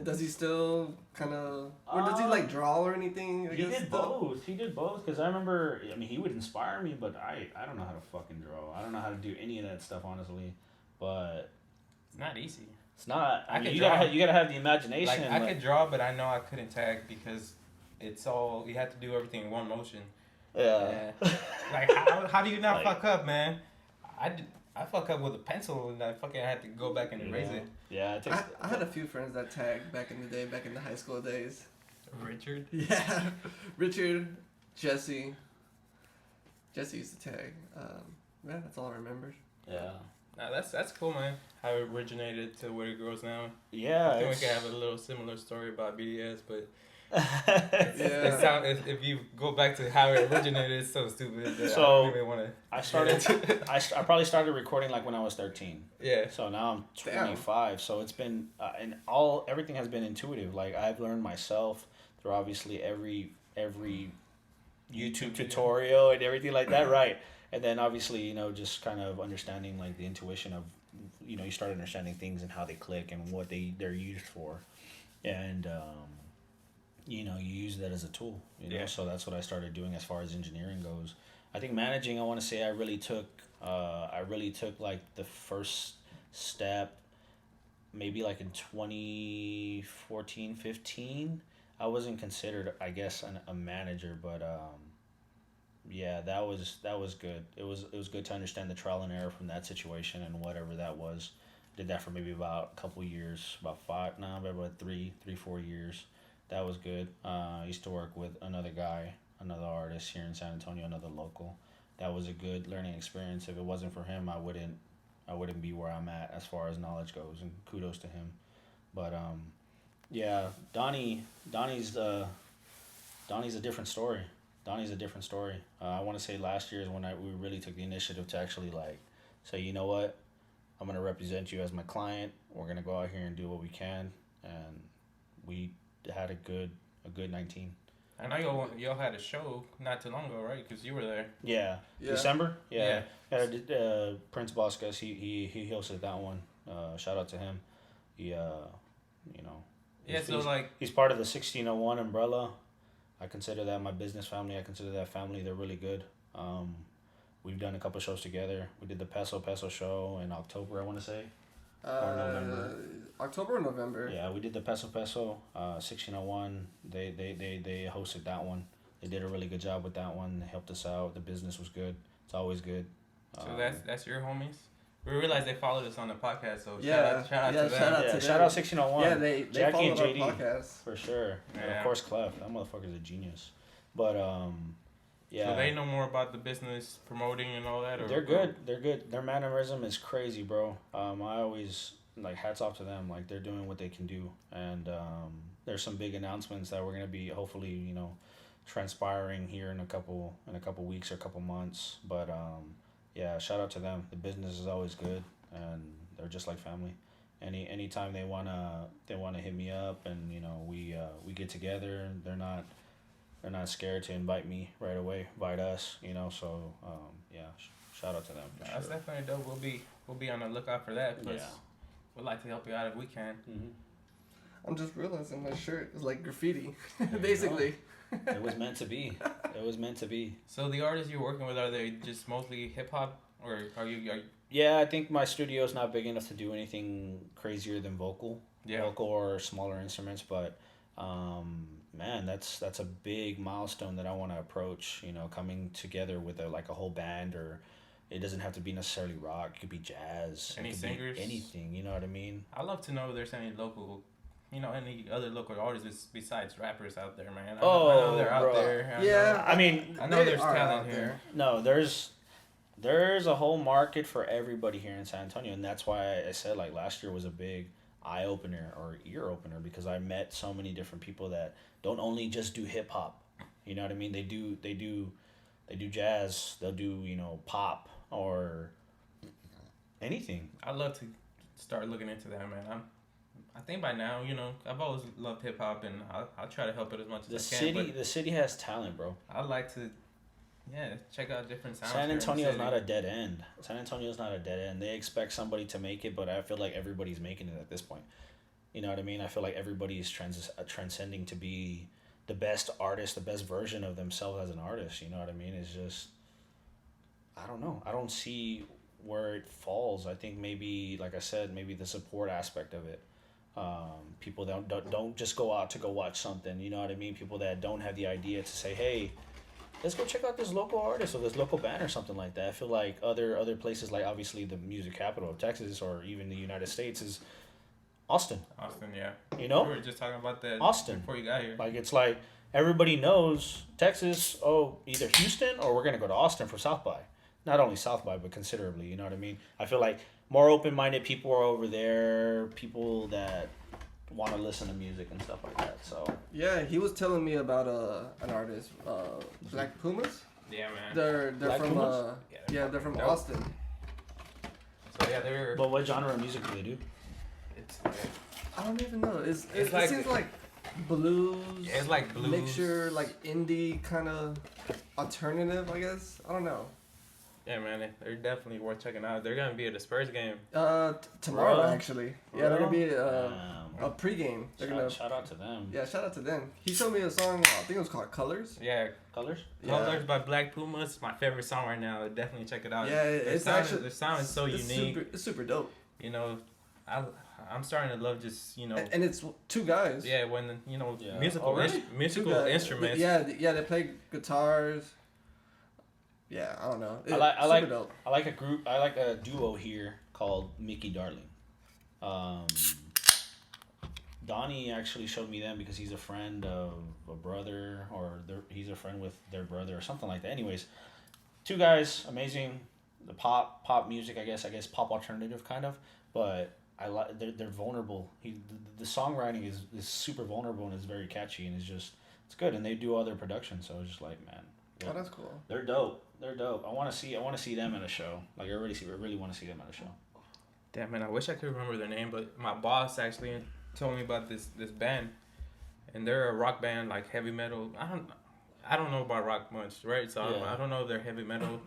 Does he still kind of, or does he like draw or anything? He did both because I remember. I mean, he would inspire me, but I don't know how to fucking draw. I don't know how to do any of that stuff, honestly. But it's not easy. It's not. I mean, you gotta have the imagination. Like, I could draw, but I know I couldn't tag because it's all, you have to do everything in one motion. Yeah. Like how do you not fuck up, man? I fuck up with a pencil, and I had to go back and erase it. Yeah, I had a few friends that tagged back in the day, back in the high school days. Richard? Yeah. Richard, Jesse. Jesse used to tag. Yeah, that's all I remembered. Yeah. Nah, that's cool, man. How it originated to where it goes now. Yeah. I think we could have a little similar story about BDS, but It sound if you go back to how it originated, it's so stupid. That So I don't even want to. I probably started recording like when I was 13. Yeah. So now I'm 25. Damn. So it's been everything has been intuitive. Like I've learned myself through obviously every YouTube tutorial and everything like that, right? And then obviously just kind of understanding like the intuition of you start understanding things and how they click and what they're used for, and you use that as a tool. So that's what I started doing as far as engineering goes. I think managing, I want to say I really took like the first step maybe like in 2014, 15. I wasn't considered, I guess, a manager, but yeah, that was good. It was good to understand the trial and error from that situation and whatever that was. Did that for maybe about a couple years, about 4 years. That was good. I used to work with another artist here in San Antonio, another local. That was a good learning experience. If it wasn't for him, I wouldn't be where I'm at as far as knowledge goes, and kudos to him. But yeah, Donnie's a different story. Donnie's a different story. I want to say last year is when we really took the initiative to actually like say, you know what, I'm gonna represent you as my client. We're gonna go out here and do what we can, and we had a good 19. I know y'all had a show not too long ago, right? Because you were there. Yeah. December. Yeah. Prince Boscas, he hosted that one. Shout out to him. He he's part of the 1601 umbrella. I consider that my business family. I consider that family. They're really good. We've done a couple shows together. We did the Peso show in October, I want to say. Or November. October or November. Yeah, we did the Peso 1601. They hosted that one. They did a really good job with that one. They helped us out. The business was good. It's always good. So that's your homies? We realized they followed us on the podcast, so shout out to them. Shout out 1601. Yeah, they Jackie followed and JD, our podcast. for sure. Yeah. And of course Clef. That motherfucker's a genius. But yeah. So they know more about the business promoting and all that? Or They're good. They're good. Their mannerism is crazy, bro. I always hats off to them. Like they're doing what they can do, and there's some big announcements that we're gonna be hopefully transpiring here in a couple weeks or a couple months. But yeah, shout out to them. The business is always good, and they're just like family. Anytime they wanna hit me up, and we get together. They're not scared to invite me right away. Invite us, So yeah, shout out to them. That's definitely dope. We'll be on the lookout for that. Plus, we'd like to help you out if we can. Mm-hmm. I'm just realizing my shirt is like graffiti, basically. It was meant to be. It was meant to be. So the artists you're working with, are they just mostly hip hop, or are you? Yeah, I think my studio is not big enough to do anything crazier than vocal or smaller instruments. But man, that's a big milestone that I want to approach. Coming together with a whole band, or it doesn't have to be necessarily rock. It could be jazz. Any singers? Anything. You know what I mean? I'd love to know if there's any local. Any other local artists besides rappers out there, man. I know they're out there. I know there's talent here. No, there's a whole market for everybody here in San Antonio, and that's why I said last year was a big eye opener or ear opener, because I met so many different people that don't only just do hip hop. You know what I mean? They do jazz. They'll do pop or anything. I'd love to start looking into that, man. I think by now, I've always loved hip hop, and I'll try to help it as much as I can. The city has talent, bro. I'd like to, check out different sounds. San Antonio's not a dead end. San Antonio's not a dead end. They expect somebody to make it, but I feel like everybody's making it at this point. You know what I mean? I feel like everybody's transcending to be the best artist, the best version of themselves as an artist. You know what I mean? It's just, I don't know. I don't see where it falls. I think maybe, like I said, maybe the support aspect of it. People that don't just go out to go watch something, you know what I mean? People that don't have the idea to say, hey, let's go check out this local artist or this local band or something like that. I feel like other places, like obviously the music capital of Texas or even the United States, is Austin. Austin, yeah. We were just talking about that Austin before you got here. It's like everybody knows Texas, either Houston or we're going to go to Austin for South by. Not only South by, but considerably, you know what I mean? I feel like more open-minded people are over there, people that want to listen to music and stuff like that. So yeah, he was telling me about an artist, Black Pumas. Yeah, man. They're Black from Pumas? they're from dope. Austin. So yeah, they're. But what genre of music do they do? It's I don't even know. It like- seems like blues. yeah, it's like blues. Mixture, like indie kind of alternative, I guess. I don't know. Yeah, man, they're definitely worth checking out. They're gonna be at the Spurs game. Tomorrow Really? actually. Yeah, they're gonna be a Damn. pregame. They're gonna. Shout out to them. Yeah, shout out to them. He showed me a song. I think it was called Colors. Yeah, Colors? Yeah. Colors by Black Pumas. My favorite song right now. Definitely check it out. Yeah, it's sound, actually the sound is so it's unique. It's super dope. You know, I'm starting to love just And it's two guys. yeah, when Yeah. musical Oh, really? musical Two guys. instruments. Yeah, they play guitars. Yeah, I don't know. I like super dope. I like a group. I like a duo here called Mickey Darling. Donnie actually showed me them because he's a friend of a brother, or he's a friend with their brother or something like that. Anyways, two guys, amazing. The pop music, I guess pop alternative kind of, but I like they're vulnerable. The songwriting is super vulnerable and it's very catchy and it's good, and they do other production, so it's just like, man. Oh, that's cool. They're dope. They're dope. I want to see them at a show. Like I really want to see them at a show. Damn, man, I wish I could remember their name, but my boss actually told me about this band, and they're a rock band, like heavy metal. I don't know about rock much, right? So Yeah. I don't know if they're heavy metal.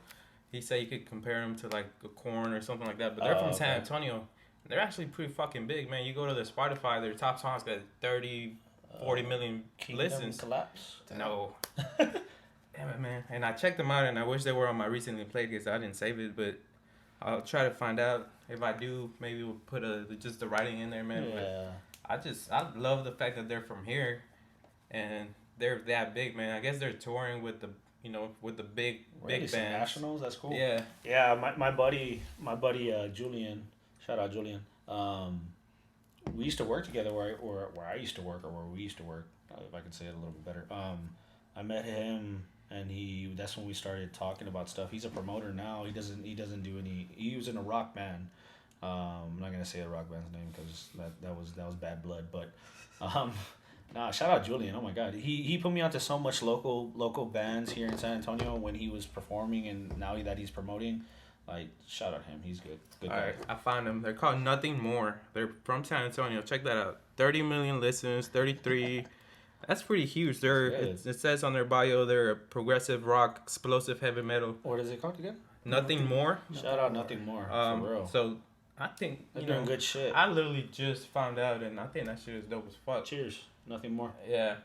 He said you could compare them to like a Korn or something like that, but they're from San okay. Antonio. They're actually pretty fucking big, man. You go to their Spotify, their top songs got 30, 40 million Kingdom listens. Collapse. No. Damn it, man. And I checked them out, and I wish they were on my recently played because I didn't save it, but I'll try to find out. If I do, maybe we'll put just the writing in there, man. Yeah. But I love the fact that they're from here, and they're that big, man. I guess they're touring with the big Really, some bands. nationals. That's cool. Yeah. Yeah. My buddy Julian. Shout out Julian. We used to work together where I used to work, or where we used to work, if I could say it a little bit better. I met him, and that's when we started talking about stuff. He's a promoter now. He doesn't do any. He was in a rock band. I'm not gonna say the rock band's name because that was bad blood. But nah, shout out Julian. Oh my God, he put me onto so much local bands here in San Antonio when he was performing, and now that he's promoting. Like, shout out him. He's good. Good All guy. right, I found them. They're called Nothing More. They're from San Antonio. Check that out. 30 million listens. 33. That's pretty huge. It says on their bio they're a progressive rock, explosive heavy metal. What is it called again? Nothing More. Shout out Nothing More. For real. So I think They're doing good shit. I literally just found out, and I think that shit is dope as fuck. Cheers. Nothing More. Yeah.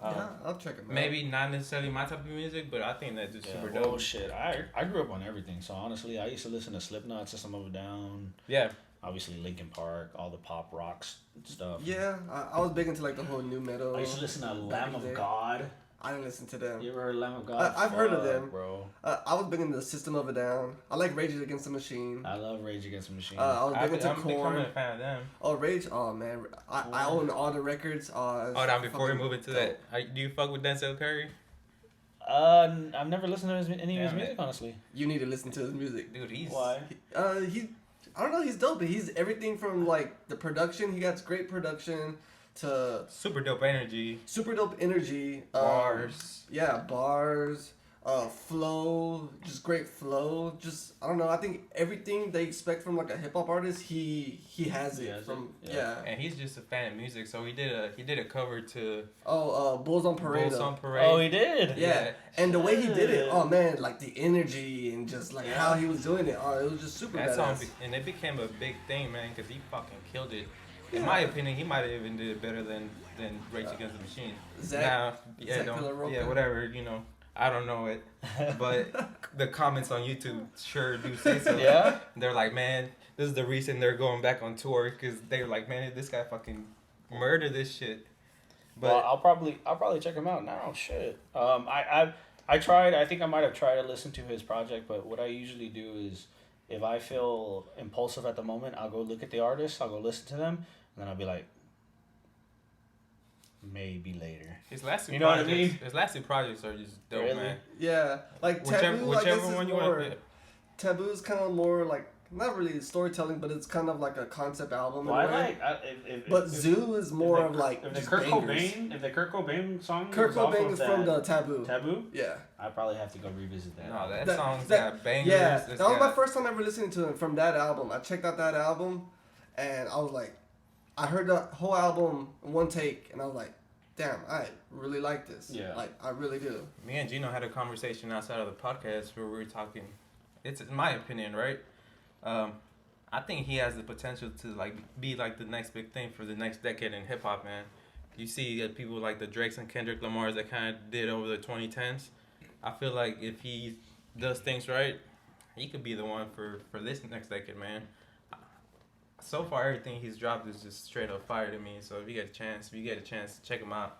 Yeah, I'll check them out. Maybe not necessarily my type of music, but I think that's just super Oh dope. shit. I grew up on everything. So honestly, I used to listen to Slipknot, System of a Down. Yeah. Obviously Linkin Park, all the pop rocks stuff. Yeah, I was big into like the whole new metal. I used to listen to back Lamb in the of day. God. I didn't listen to them. You ever heard Lamb of God? I've heard of them. bro. I was big into the System of a Down. I like Rage Against the Machine. I love Rage Against the Machine. I was big into I'm becoming Korn. a fan of them. Oh, Rage. Oh man, I own all the records. Hold on, before we move into that, do you fuck with Denzel Curry? I've never listened to any of his Damn it. music, honestly. You need to listen to his music. Dude, he's Why? I don't know. He's dope. But he's everything from like the production. He got great production to super dope energy. super dope energy. Bars. Yeah, bars. Flow, just great flow. Just I don't know. I think everything they expect from like a hip hop artist, he has He it has from it, yeah. And he's just a fan of music, so he did a cover to Bulls on Parade. Bulls on Parade. Oh, he did? Yeah, and the way he did it, Shit. oh man, like the energy and just like Yeah. how he was doing it, oh, it was just super That song, badass. and it became a big thing, man, because he fucking killed it. Yeah. In my opinion, he might have even did it better than Rage Against the Machine. Zach Zach Pillaroka. whatever, I don't know it, but the comments on YouTube sure do say so. Yeah? They're like, man, this is the reason they're going back on tour, because they're like, man, this guy fucking murdered this shit. But Well, I'll probably check him out now. Shit. I tried. I think I might have tried to listen to his project, but what I usually do is, if I feel impulsive at the moment, I'll go look at the artist. I'll go listen to them, and then I'll be like, maybe later. his last two You know what I projects, mean? his last two projects are just dope, Really? man. Yeah, like Taboo. I guess Whichever is one you more, want. Taboo's kind of more like not really storytelling, but it's kind of like a concept album. Well, in a way. But Zoo is more of like if the just Kurt bangers. Cobain, if the Kurt Cobain song. Kurt Cobain is from the Taboo. Taboo. Yeah. I probably have to go revisit that. No, that song's got bangers. Yeah, that was my first time ever listening to it from that album. I checked out that album, and I was like, I heard the whole album in one take, and I was like, damn, I really like this. Yeah. Like, I really do. Me and Gino had a conversation outside of the podcast where we were talking. It's in my opinion, right? I think he has the potential to like be like the next big thing for the next decade in hip hop, man. You see people like the Drakes and Kendrick Lamars that kind of did over the 2010s. I feel like if he does things right, he could be the one for this next decade, man. So far, everything he's dropped is just straight up fire to me. So if you get a chance, check him out.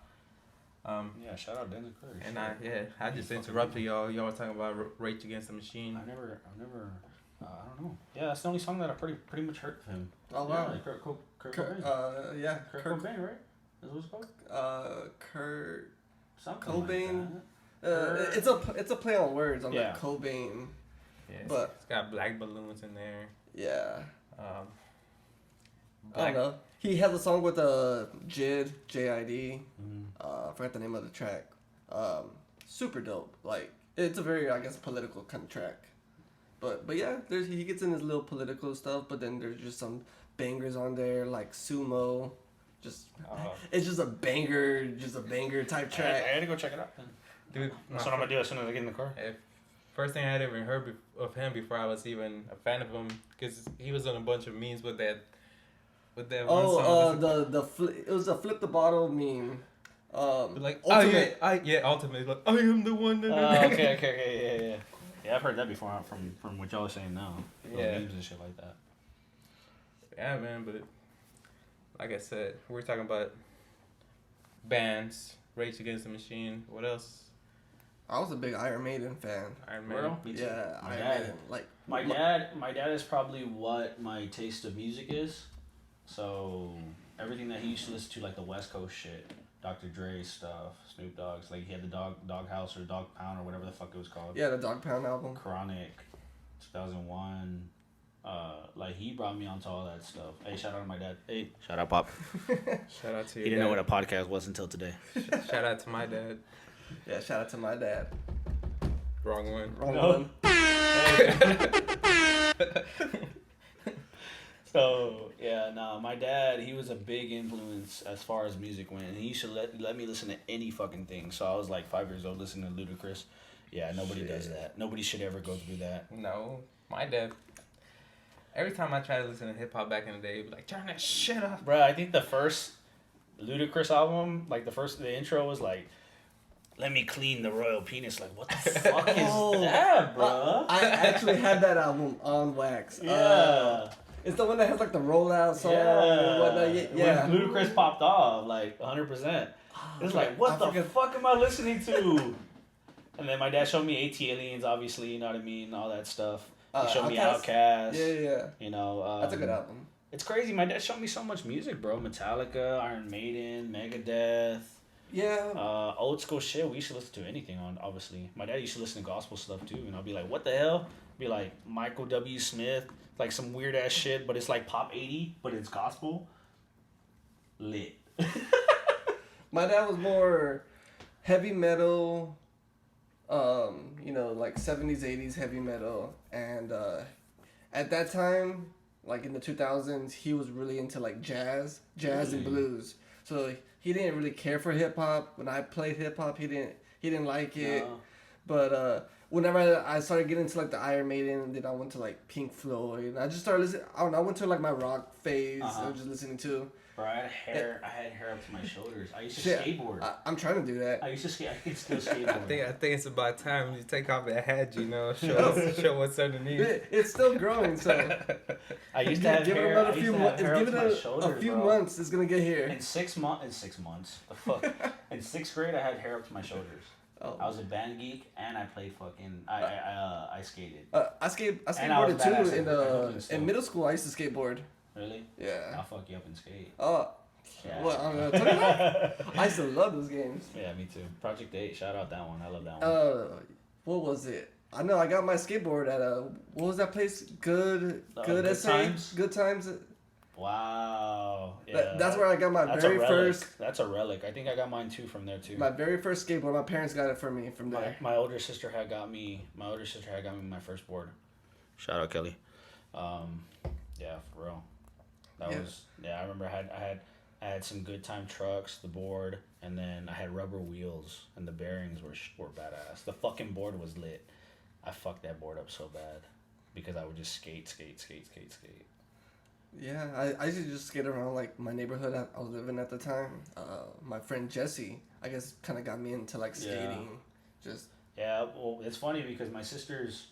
Yeah, shout out Denzel Curry. And I just interrupted y'all. Y'all were talking about Rage Against the Machine. I never. I don't know. Yeah, that's the only song that I pretty much heard of him. Oh wow. Yeah, like Kurt Cobain. Yeah. Kurt Cobain, right? That's what it's called. Kurt Something Cobain. Like It's a play on words on the Cobain. Yeah, but it's got black balloons in there. Yeah. I don't know. He has a song with JID, J-I-D. I forgot the name of the track. Super dope. Like, it's a very, I guess, political kind of track. But yeah, he gets in his little political stuff, but then there's just some bangers on there, like Sumo. It's just a banger type track. I gotta go check it out then. Dude, that's what I'm gonna do as soon as I get in the car. First thing I had ever heard of him before I was even a fan of him, because he was on a bunch of memes with that one song. It was a flip the bottle meme. Like Ultimate. Ultimate. Like, I am the one that. Okay, yeah. Yeah, I've heard that before from what y'all are saying now. Yeah. Memes and shit like that. Yeah, man, but like I said, we're talking about bands, Rage Against the Machine. What else? I was a big Iron Maiden fan. Iron Maiden? Me too. Yeah, My Iron dad. Maiden. Like My dad is probably what my taste of music is. So everything that he used to listen to, like the West Coast shit, Dr. Dre stuff, Snoop Dogg's, like he had the Dog House or Dog Pound or whatever the fuck it was called. Yeah, the Dog Pound album. Chronic, 2001. Like he brought me onto all that stuff. Hey, shout out to my dad. Hey, shout out Pop. Shout out to you. He didn't know what a podcast was until today. Shout out to my dad. Yeah, shout out to my dad. Wrong one. Wrong one. So yeah, no, my dad, he was a big influence as far as music went, and he used to let me listen to any fucking thing. So I was like 5 years old listening to Ludacris. Yeah, nobody does that. Nobody should ever go through that. No, my dad. Every time I tried to listen to hip hop back in the day, he'd be like, "Turn that shit off." Bro, I think the first Ludacris album, like the intro was like, "Let me clean the royal penis." Like, what the fuck is that, bro? I actually had that album on wax. Yeah. It's the one that has like the rollout song Yeah. and whatnot. Yeah. When Ludacris popped off, like 100%. It's like, what the fuck am I listening to? And then my dad showed me AT Aliens, obviously, you know what I mean, all that stuff. He showed me Outkast. Yeah. You know, that's a good album. It's crazy. My dad showed me so much music, bro. Metallica, Iron Maiden, Megadeth. Yeah. Old school shit. We used to listen to anything on, obviously. My dad used to listen to gospel stuff too, and I'll be like, what the hell? Be like Michael W. Smith, like some weird ass shit, but it's like pop 80, but it's gospel. Lit. My dad was more heavy metal, you know, like 70s, 80s heavy metal. And at that time, like in the 2000s, he was really into like jazz and blues. So he didn't really care for hip hop. When I played hip hop, he didn't like it. No. But whenever I started getting into like the Iron Maiden, and then I went to like Pink Floyd, and I just started listening. I don't know, I went to like my rock phase. I was just listening to. Bro, I had hair up to my shoulders. I used to skateboard. I'm trying to do that. I can still skateboard. I think it's about time you take off that hat, you know, show what's underneath. It's still growing, so I used to have hair. Give it a few months. It's gonna get here. In 6 months. The fuck. In 6th grade, I had hair up to my shoulders. Oh. I was a band geek, and I played fucking. I skated. I skateboarded too in middle school. I used to skateboard. Really? Yeah. I'll fuck you up and skate. Oh. Yeah. What? I used to love those games. Yeah, me too. Project 8, shout out that one. I love that one. What was it? I know. I got my skateboard at what was that place? Good SA. Times? Good Times. Wow. Yeah. That's where I got my very first. That's a relic. I think I got mine too from there too. My very first skateboard. My parents got it for me from there. My older sister had got me. My first board. Shout out Kelly. Yeah, for real. That was I remember I had some Good Time trucks, the board, and then I had rubber wheels, and the bearings were badass. The fucking board was lit. I fucked that board up so bad because I would just skate. Yeah, I used to just skate around like my neighborhood I was living at the time. My friend Jesse, I guess, kind of got me into like skating. Well, it's funny because my sister's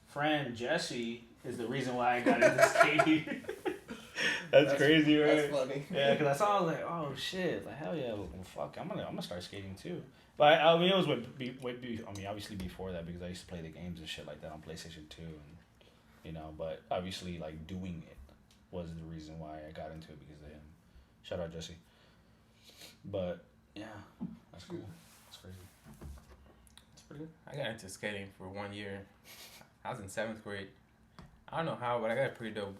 friend Jesse is the reason why I got into skating. That's crazy, right? That's funny. Yeah, because I saw, I was like, oh shit, like hell yeah, well, fuck, I'm gonna start skating too. But I mean, it was obviously before that because I used to play the games and shit like that on PlayStation 2, and but obviously like doing it was the reason why I got into it because of him. Shout out Jesse. But yeah, that's cool. That's crazy. It's pretty good. I got into skating for 1 year. I was in 7th grade. I don't know how, but I got a pretty dope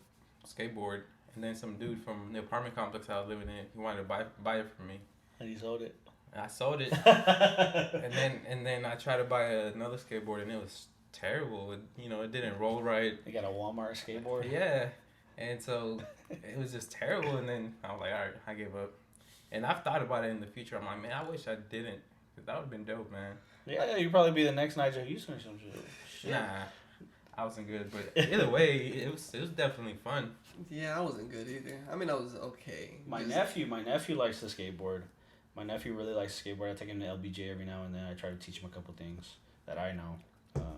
skateboard. And then some dude from the apartment complex I was living in, he wanted to buy it for me. And he sold it. I sold it. and then I tried to buy another skateboard, and it was terrible. It didn't roll right. You got a Walmart skateboard? Yeah. And so it was just terrible. And then I was like, all right, I gave up. And I've thought about it in the future. I'm like, man, I wish I didn't. Because that would have been dope, man. Yeah, you'd probably be the next Nigel Houston or some shit. Nah, I wasn't good. But either way, it was definitely fun. Yeah, I wasn't good either. I mean, I was okay. My nephew likes to skateboard. My nephew really likes to skateboard. I take him to LBJ every now and then. I try to teach him a couple things that I know.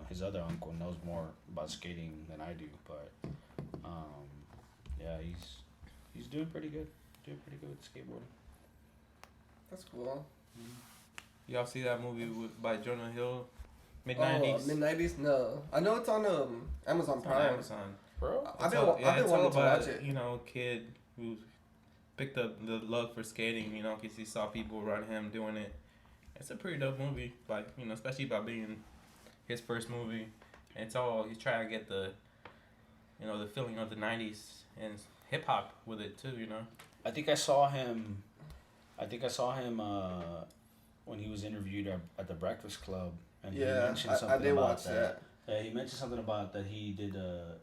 His other uncle knows more about skating than I do, but yeah, he's doing pretty good. Doing pretty good with skateboarding. That's cool. Y'all see that movie by Jonah Hill? Mid-90s? Mid-90s? No. I know it's on Amazon Prime. On Amazon. Bro? I've been wanting to watch it. Kid who picked up the love for skating, because he saw people around him doing it. It's a pretty dope movie, especially by being his first movie. And he's trying to get the feeling of the 90s and hip hop with it too, I think I saw him when he was interviewed at the Breakfast Club, and he mentioned something I did about watch that. Yeah, he mentioned something about that he did,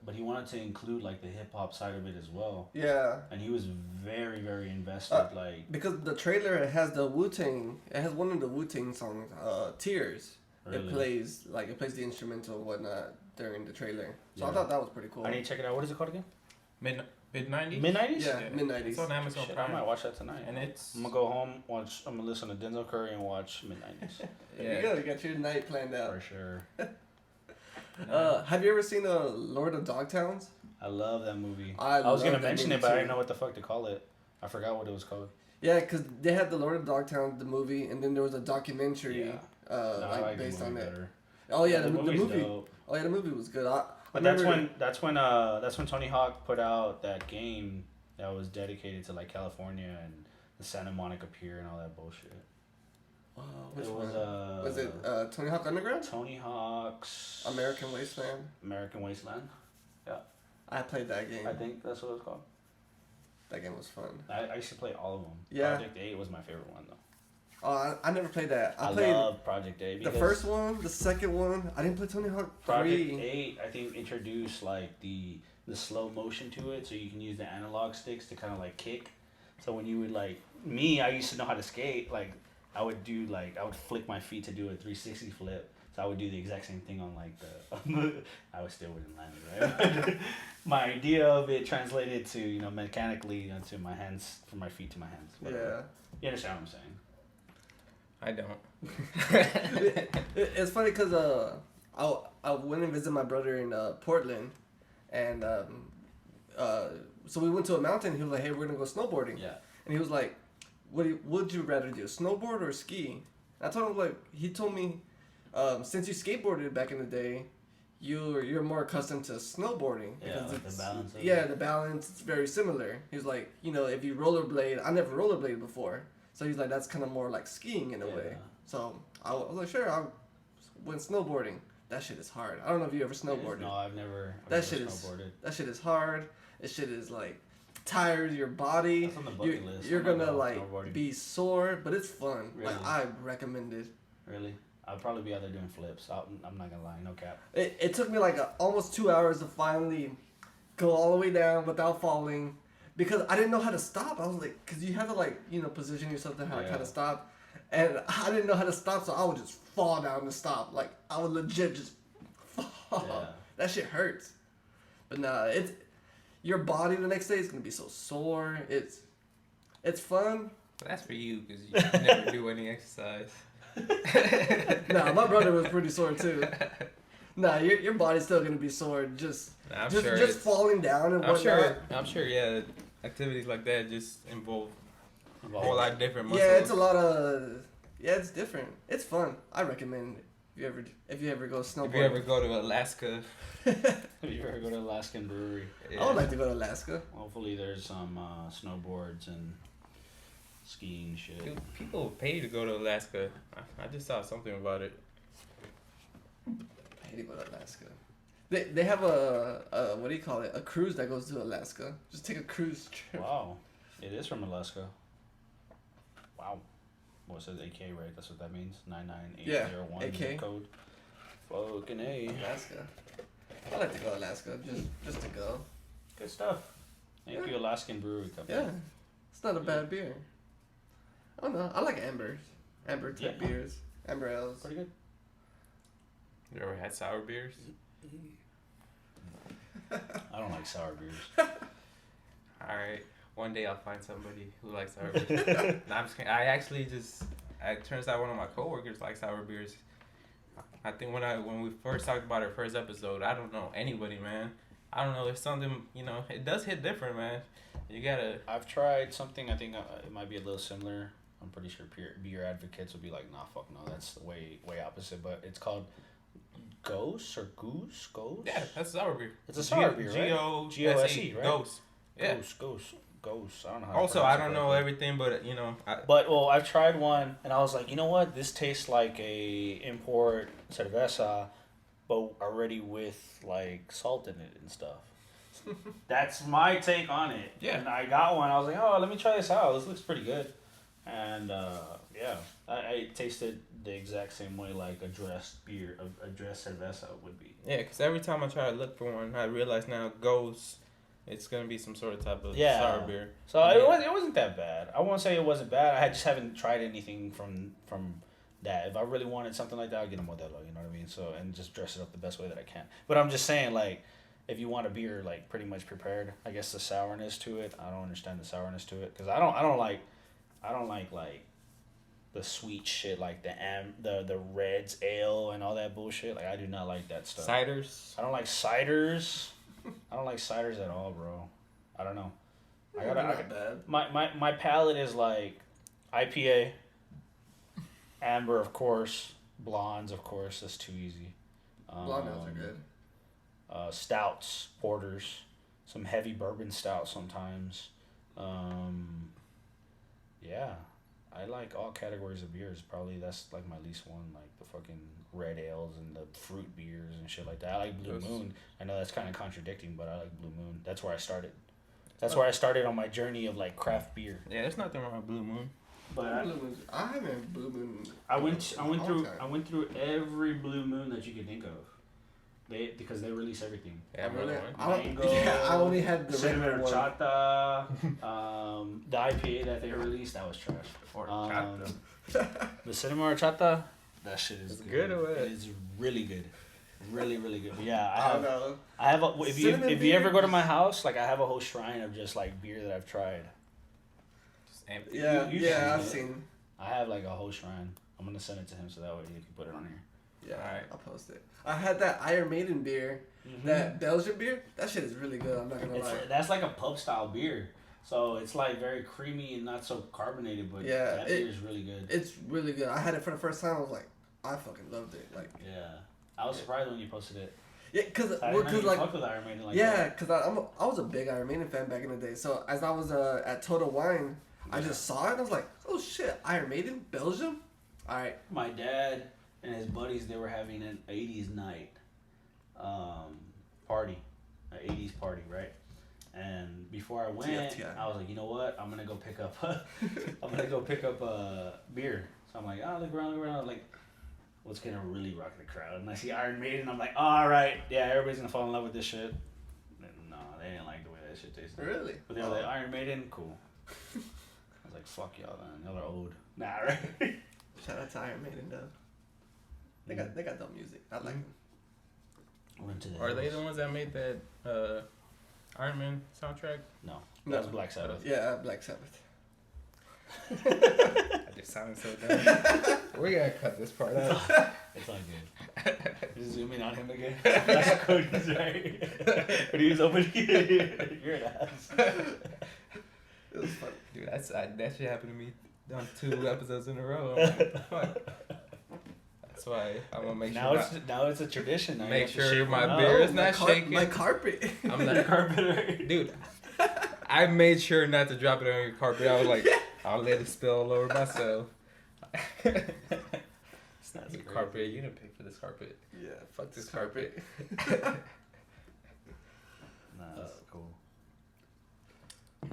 but he wanted to include like the hip hop side of it as well. Yeah. And he was very, very invested, because the trailer has the Wu-Tang. It has one of the Wu-Tang songs, "Tears." Really? It plays the instrumental and whatnot during the trailer. So I thought that was pretty cool. I need to check it out. What is it called again? Mid-90s? Mid-90s? Yeah, mid-90s. It's on Amazon Prime. I might watch that tonight. And I'm gonna go home, I'm gonna listen to Denzel Curry and watch mid-90s. Yeah. You got your night planned out. For sure. Have you ever seen Lord of Dogtowns? I love that movie. I was gonna mention it, but I didn't know what the fuck to call it. I forgot what it was called. Yeah, because they had the Lord of Dogtowns, the movie, and then there was a documentary based on it. Oh yeah, the movie. Dope. Oh yeah, the movie was good. But that's when Tony Hawk put out that game that was dedicated to like California and the Santa Monica Pier and all that bullshit. Which one? Was it Tony Hawk Underground? Tony Hawk's American Wasteland. American Wasteland. Yeah. I played that game. I think that's what it was called. That game was fun. I used to play all of them. Yeah. Project 8 was my favorite one though. Oh, I never played that. I love Project 8. The first one, the second one. I didn't play Tony Hawk 3. Project 8, I think, introduced like the slow motion to it, so you can use the analog sticks to kind of like kick. So when you would I used to know how to skate. Like I would flick my feet to do a 360 flip. So I would do the exact same thing on like I would still wouldn't land it, right? My idea of it translated to mechanically to my hands, from my feet to my hands. Whatever. Yeah. You understand what I'm saying? I don't. It's funny because I went and visited my brother in Portland, and so we went to a mountain. He was like, "Hey, we're gonna go snowboarding." Yeah. And he was like, would you rather do, snowboard or ski?" And I told him he told me, since you skateboarded back in the day, you're more accustomed to snowboarding. Yeah, like the balance. The balance is very similar. He was like, if you rollerblade, I never rollerbladed before. So he's like, that's kind of more like skiing in a way. So I was like, sure, I went snowboarding. that shit is hard. I don't know if you ever snowboarded. No, I've never snowboarded. That shit is hard. That shit is like tires your body. That's on the bucket list. You're gonna like be sore, but it's fun. Really? Like I recommend it. Really? I'll probably be out there doing flips. I'm not gonna lie, no cap. It took me like almost 2 hours to finally go all the way down without falling, because I didn't know how to stop. I was like, because you have to like position yourself to how to stop, and I didn't know how to stop, so I would just fall down to stop. Like I would legit just fall. Yeah. That shit hurts. But nah, it's your body the next day is gonna be so sore. It's fun. That's for you because you never do any exercise. Nah, my brother was pretty sore too. Nah, your body's still gonna be sore just falling down and whatnot. I'm sure. Yeah, activities like that just involve a whole lot of different muscles. Yeah, it's a lot of. Yeah, it's different. It's fun. I recommend if you ever go snowboarding. If you ever go to Alaska. If you ever go to Alaskan Brewery. Yeah. I would like to go to Alaska. Hopefully, there's some snowboards and skiing shit. Dude, people pay to go to Alaska. I just saw something about it. Pay to go to Alaska. They have a what do you call it? A cruise that goes to Alaska. Just take a cruise trip. Wow, it is from Alaska. Wow. What says AK, right? That's what that means. 99801 AK code. Fucking A. Alaska. I like to go to Alaska just to go. Good stuff. Thank you, Alaskan Brewery Company. Yeah, it's not a bad beer. I don't know. I like amber type beers, amber ales. Pretty good. You ever had sour beers? I don't like sour beers. All right, one day I'll find somebody who likes sour beers. No, I'm just kidding. It turns out one of my coworkers likes sour beers. I think when we first talked about our first episode, I don't know anybody, man. I don't know. There's something, it does hit different, man. You gotta. I've tried something. I think it might be a little similar. I'm pretty sure beer advocates will be like, nah, fuck no, that's the way opposite. But it's called Ghost or Goose. Yeah, that's a sour beer. It's a sour beer, right? Gose, right? Ghost. Yeah. Ghost. I don't know how. Also, I don't know everything, but I've tried one, and I was like, you know what? This tastes like a import cerveza, but already with like salt in it and stuff. That's my take on it. Yeah. And I got one. I was like, oh, let me try this out. This looks pretty good. And I tasted the exact same way like a dressed beer, a dressed cerveza would be. Yeah, because every time I try to look for one, I realize now it's gonna be some sort of type of sour beer. So it wasn't that bad. I won't say it wasn't bad. I just haven't tried anything from that. If I really wanted something like that, I'd get a Modelo. You know what I mean? So and just dress it up the best way that I can. But I'm just saying, like, if you want a beer like pretty much prepared, I guess the sourness to it. I don't understand the sourness to it because I don't like like the sweet shit like the Reds ale and all that bullshit. Like I do not like that stuff. Ciders. I don't like ciders. I don't like ciders at all, bro. I don't know. My palate is like IPA, amber of course, blondes of course. That's too easy. Blonde ales are good. Stouts, porters, some heavy bourbon stouts sometimes. Yeah, I like all categories of beers. Probably that's like my least one, like the fucking red ales and the fruit beers and shit like that. I like Blue Moon. I know that's kind of contradicting, but I like Blue Moon. That's where I started. That's where I started on my journey of like craft beer. Yeah, there's nothing wrong with Blue Moon. But I haven't Blue Moon. I went through every Blue Moon that you could think of. Because they release everything. Yeah, I only had the cinnamon horchata. The IPA that they released, that was trash. The cinnamon horchata, that shit is good. It is really good, really really good. But yeah, I have. If you ever go to my house, like I have a whole shrine of just like beer that I've tried. Just empty. Yeah, I've seen. I have like a whole shrine. I'm gonna send it to him so that way he can put it on here. Yeah, alright, I'll post it. I had that Iron Maiden beer, that Belgian beer. That shit is really good. I'm not gonna lie. That's like a pub style beer, so it's like very creamy and not so carbonated. But that beer is really good. It's really good. I had it for the first time. I was like, I fucking loved it. Like, I was surprised when you posted it. Yeah, cause like fuck with Iron Maiden like that. Cause I was a big Iron Maiden fan back in the day. So as I was at Total Wine, I just saw it and I was like, oh shit, Iron Maiden, Belgium. All right. My dad and his buddies, they were having an 80s night party, an 80s party, right? And before I went, I was like, you know what? I'm gonna go pick up a beer. So I'm like, look around, like, what's gonna really rock the crowd? And I see Iron Maiden. I'm like, all right, yeah, everybody's gonna fall in love with this shit. And no, they didn't like the way that shit tasted. Really? But they were like, Iron Maiden, cool. I was like, fuck y'all, man. Y'all are old. Nah, right? Shout out to Iron Maiden, though. They got dope music. I like them. Are they the ones that made that Iron Man soundtrack? No, that was Black Sabbath. Yeah, Black Sabbath. I just sounded so dumb. We gotta cut this part out. It's all good. Just zoom in on him again. That's Cody's right. But he was opening it. You're an ass. It was funny. Dude, that shit happened to me on 2 episodes in a row. I'm like, fuck. That's why I'm gonna make now sure. Now it's a tradition. Now make sure my beer is not shaking. My carpet. I'm not carpet, dude. I made sure not to drop it on your carpet. I was like, I'll let it spill all over myself. It's not your carpet. You didn't pay for this carpet. Yeah, fuck this carpet. Nah, that's cool.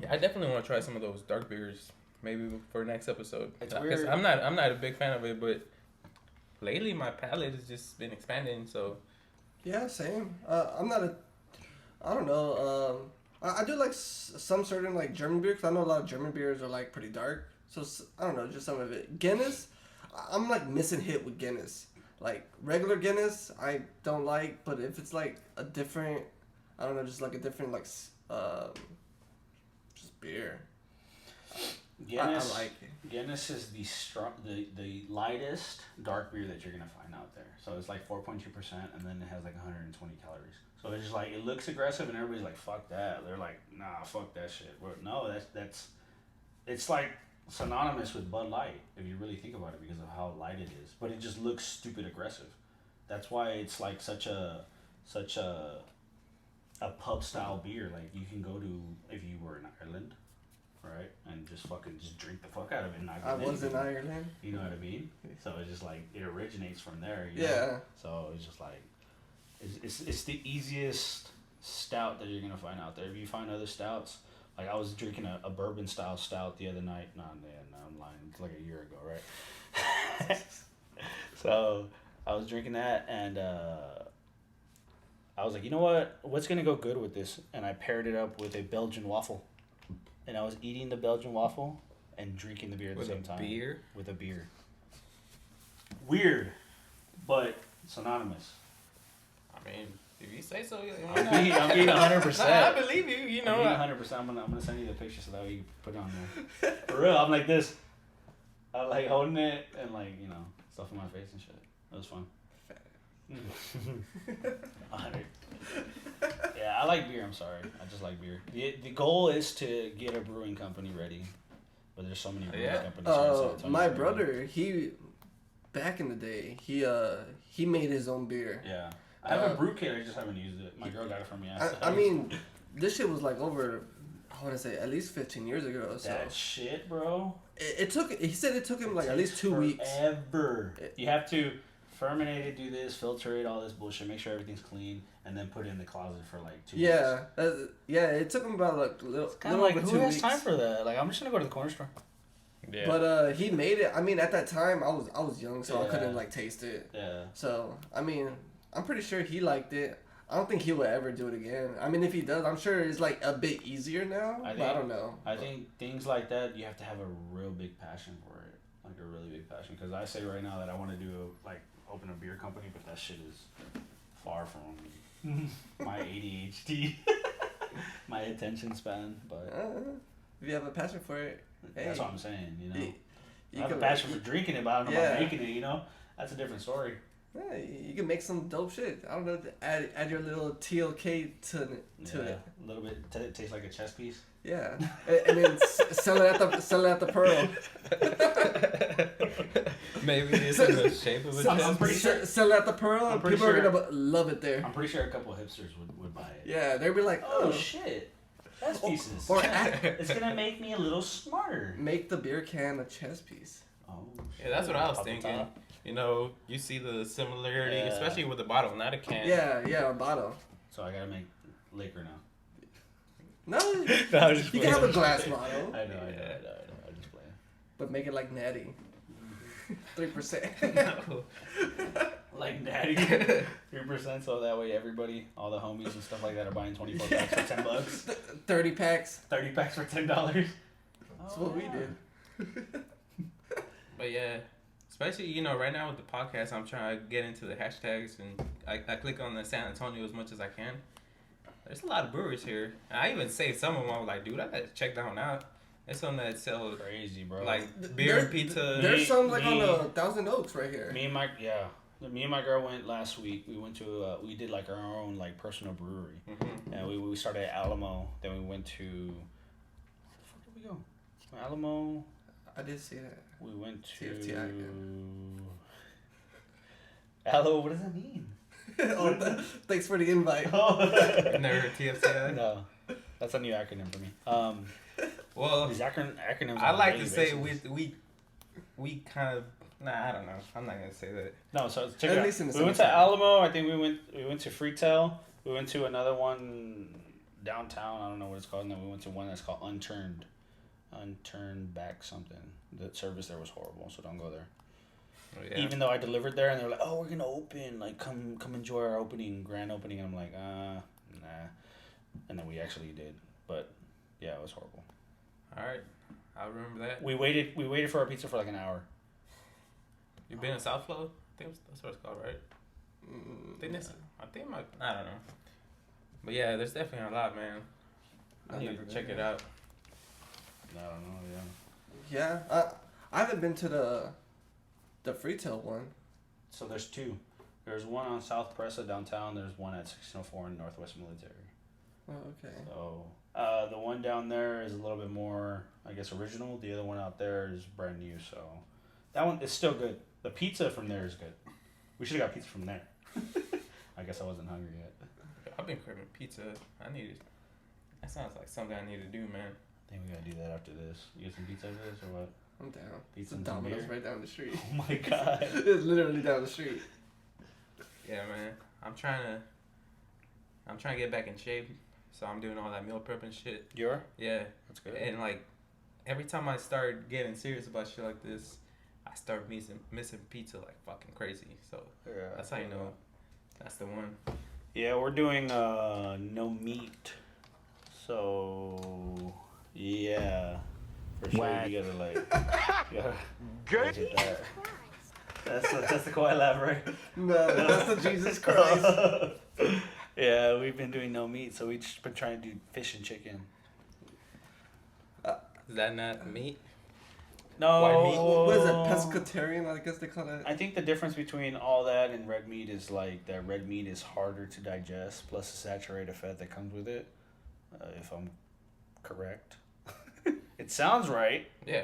Yeah, I definitely want to try some of those dark beers. Maybe for next episode. It's weird. I'm not a big fan of it, but lately my palate has just been expanding. So yeah, same. I don't know. I do like some certain like German beer because I know a lot of German beers are like pretty dark. So I don't know, just some of it. Guinness, I'm like missing hit with Guinness. Like regular Guinness, I don't like, but if it's like a different, I don't know, just like a different like just beer. Guinness, I like it. Guinness is the lightest dark beer that you're gonna find out there. So it's like 4.2%, and then it has like 120 calories. So it's just like it looks aggressive, and everybody's like, "Fuck that." They're like, "Nah, fuck that shit." But no, that's it's like synonymous with Bud Light if you really think about it because of how light it is. But it just looks stupid aggressive. That's why it's like such a pub style beer. Like you can go to if you were in Ireland. Right, and just drink the fuck out of it. And I was in Ireland. You know what I mean? So it's just like it originates from there. You know? So it's just like it's the easiest stout that you're gonna find out there. If you find other stouts, like I was drinking a bourbon style stout the other night. No, I'm lying. It's like a year ago, right? So I was drinking that, and I was like, you know what? What's gonna go good with this? And I paired it up with a Belgian waffle. And I was eating the Belgian waffle and drinking the beer at the same time. With a beer. Weird, but synonymous. I mean, if you say so, I'm being 100%. I believe you. You know, I'm being 100%. I'm gonna send you the picture so that way you can put it on there. For real, I'm like this. I'm like holding it and like stuff in my face and shit. It was fun. 100. Yeah, I like beer. I'm sorry, I just like beer. The goal is to get a brewing company ready, but there's so many brewing companies. My brother, he back in the day, he made his own beer. Yeah, I have a brew kit. I just haven't used it. My girl got it from me. I mean, this shit was like over. I want to say at least 15 years ago. So that shit, bro. It took. He said it took him like at least 2 weeks. Ever. You have to fermentate it, do this, filter it, all this bullshit, make sure everything's clean, and then put it in the closet for like 2 weeks. Yeah, it took him about like little like over who 2 has weeks. time for that? Like I'm just gonna go to the corner store. Yeah. But he made it. I mean, at that time, I was young, so I couldn't like taste it. Yeah. So I mean, I'm pretty sure he liked it. I don't think he would ever do it again. I mean, if he does, I'm sure it's like a bit easier now. I don't know. I think things like that, you have to have a real big passion for it, like a really big passion. Because I say right now that I want to do open a beer company, but that shit is far from my ADHD, my attention span. But if you have a passion for it, that's what I'm saying. You I have a passion for drinking it, but I don't know about making it. That's a different story. Yeah, you can make some dope shit. I don't know. Add your little TLK to it. A little bit. It tastes like a chess piece. Yeah, and then sell it at the Pearl. Maybe it's in the shape of a chess piece. Sell it at the Pearl. People are gonna love it there. I'm pretty sure a couple of hipsters would buy it. Yeah, they'd be like, "Oh shit, chess pieces." It's gonna make me a little smarter. Make the beer can a chess piece. Oh, yeah, that's what I was thinking. You know, you see the similarity, especially with the bottle, not a can. Yeah, a bottle. So I gotta make liquor now. No, No, you can have a glass bottle. I know. I'm just playing. But make it like Natty. 3%. No. Like Natty. 3%, so that way everybody, all the homies and stuff like that are buying 24 packs for $10. 30 packs. 30 packs for $10. That's what we did. But yeah, especially, you know, right now with the podcast, I'm trying to get into the hashtags, and I click on the San Antonio as much as I can. There's a lot of breweries here. And I even saved some of them. I was like, dude, I gotta check that one out. There's some that sell Crazy, bro. like beer and pizza. There's some like on the Thousand Oaks right here. Me and my girl went last week. We went to we did like our own like personal brewery, and we started at Alamo. Then we went to where the fuck did we go? Alamo. I did see that. We went to TFTI. Alamo. What does that mean? Thanks for the invite. Never heard TFCI? No, that's a new acronym for me. Well, these acronyms. I like to say we kind of. Nah, I don't know. I'm not gonna say that. No, so check it At out. least in the We went to Alamo. I think we went to Freetail. We went to another one downtown. I don't know what it's called. And then we went to one that's called Unturned Back something. The service there was horrible, so don't go there. Oh, yeah. Even though I delivered there, and they were like, "Oh, we're gonna open. Like, come enjoy our grand opening." And I'm like, nah. And then we actually did, but yeah, it was horrible. All right, I'll remember that. We waited for our pizza for like an hour. You been in South Florida? I think that's what it's called, right? I don't know. But yeah, there's definitely a lot, man. I need to check it out. I don't know. Yeah, I haven't been to the Freetail one. So there's two. There's one on South Presa downtown. There's one at 1604 in Northwest Military. Oh, okay. So the one down there is a little bit more, I guess, original. The other one out there is brand new. So that one is still good. The pizza from there is good. We should have got pizza from there. I guess I wasn't hungry yet. I've been craving pizza. That sounds like something I need to do, man. I think we gotta do that after this. You get some pizza after this or what? I'm down. Pizza It's and some Domino's beer? right down the street. Oh my god. It's literally down the street. Yeah, man. I'm trying to get back in shape, so I'm doing all that meal prep and shit. You are? Yeah. That's good. And like every time I start getting serious about shit like this, I start missing pizza like fucking crazy. So Yeah, that's how you know that's the one. Yeah, we're doing no meat. So yeah. For sure you gotta like good. That. That's the Kawhi laugh, right? No, that's the Jesus Christ. Yeah, we've been doing no meat, so we've just been trying to do fish and chicken. Is that not meat? No. Why meat? What is it? Pescatarian, I guess they call it. I think the difference between all that and red meat is like that red meat is harder to digest, plus the saturated fat that comes with it. If I'm correct, it sounds right. Yeah.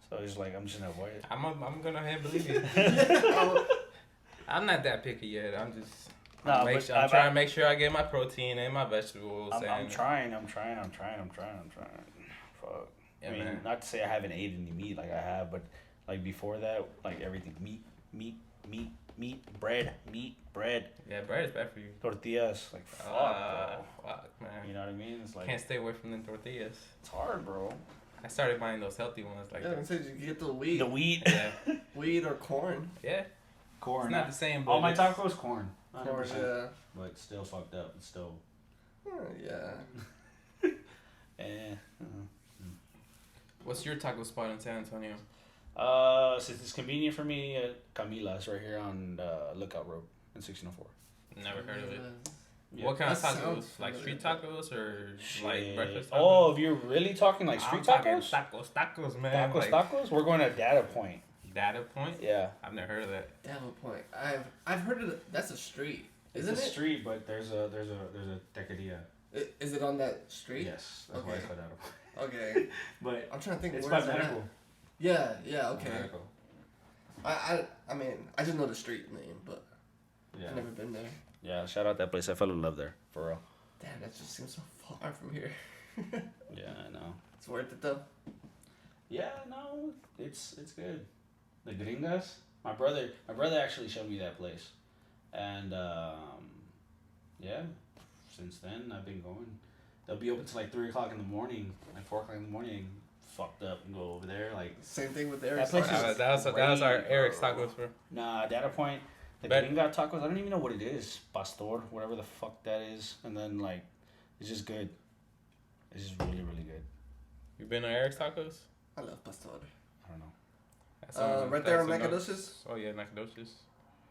So it's like I'm just gonna avoid it. I'm gonna go ahead and believe it. I'm not that picky yet. I'm just. I'm trying to make sure I get my protein and my vegetables. I'm trying. Fuck. Yeah, I mean, man. not to say I haven't ate any meat like I have, but like before that, like everything meat, bread. Yeah, bread is bad for you. Tortillas, like fuck, bro. Fuck, man. You know what I mean? It's like Can't stay away from the tortillas. it's hard, bro. I started buying those healthy ones, like Yeah, I said you get the wheat. The wheat, yeah, Wheat or corn. yeah. corn. It's not the same. But All my it's- tacos, corn. 100%. Corn, yeah. But still fucked up. It's still. Yeah. What's your taco spot in San Antonio? Since it's convenient for me, Camila's right here on Lookout Road in 1604. Never heard of it. Yeah. What kind of That tacos? sounds Like familiar. street tacos or like Shit. breakfast tacos? Oh, if you're really talking like street I'm talking tacos? tacos, man. Tacos, Like, tacos? We're going to Data Point. Data Point? Yeah. I've never heard of that. Devil Point. I've heard of it. That's a street, isn't It's a it? street, but there's a taqueria. Is it on that street? Yes, that's why Okay. it's called Data Point. Okay. But I'm trying to think. it's where by is it at? medical. Yeah. Yeah. Okay. Medical. I mean, I just know the street name, but Yeah. I've never been there. Yeah, shout out that place. I fell in love there, for real. Damn, that just seems so far from here. Yeah, I know. It's worth it though. Yeah, no, it's good. The gringas, My brother actually showed me that place, and yeah, since then I've been going. They'll be open till like 3 o'clock in the morning, like 4 o'clock in the morning. Fucked up and go over there like. Same thing with Eric's. That was our Eric's tacos for. Nah, Data Point. The gringa tacos. I don't even know what it is. Pastor, whatever the fuck that is, and then like, it's just good. It's just really really good. You been to Eric's tacos? I love pastor. I don't know. Right there in Nacogdoches. Oh yeah, Nacogdoches.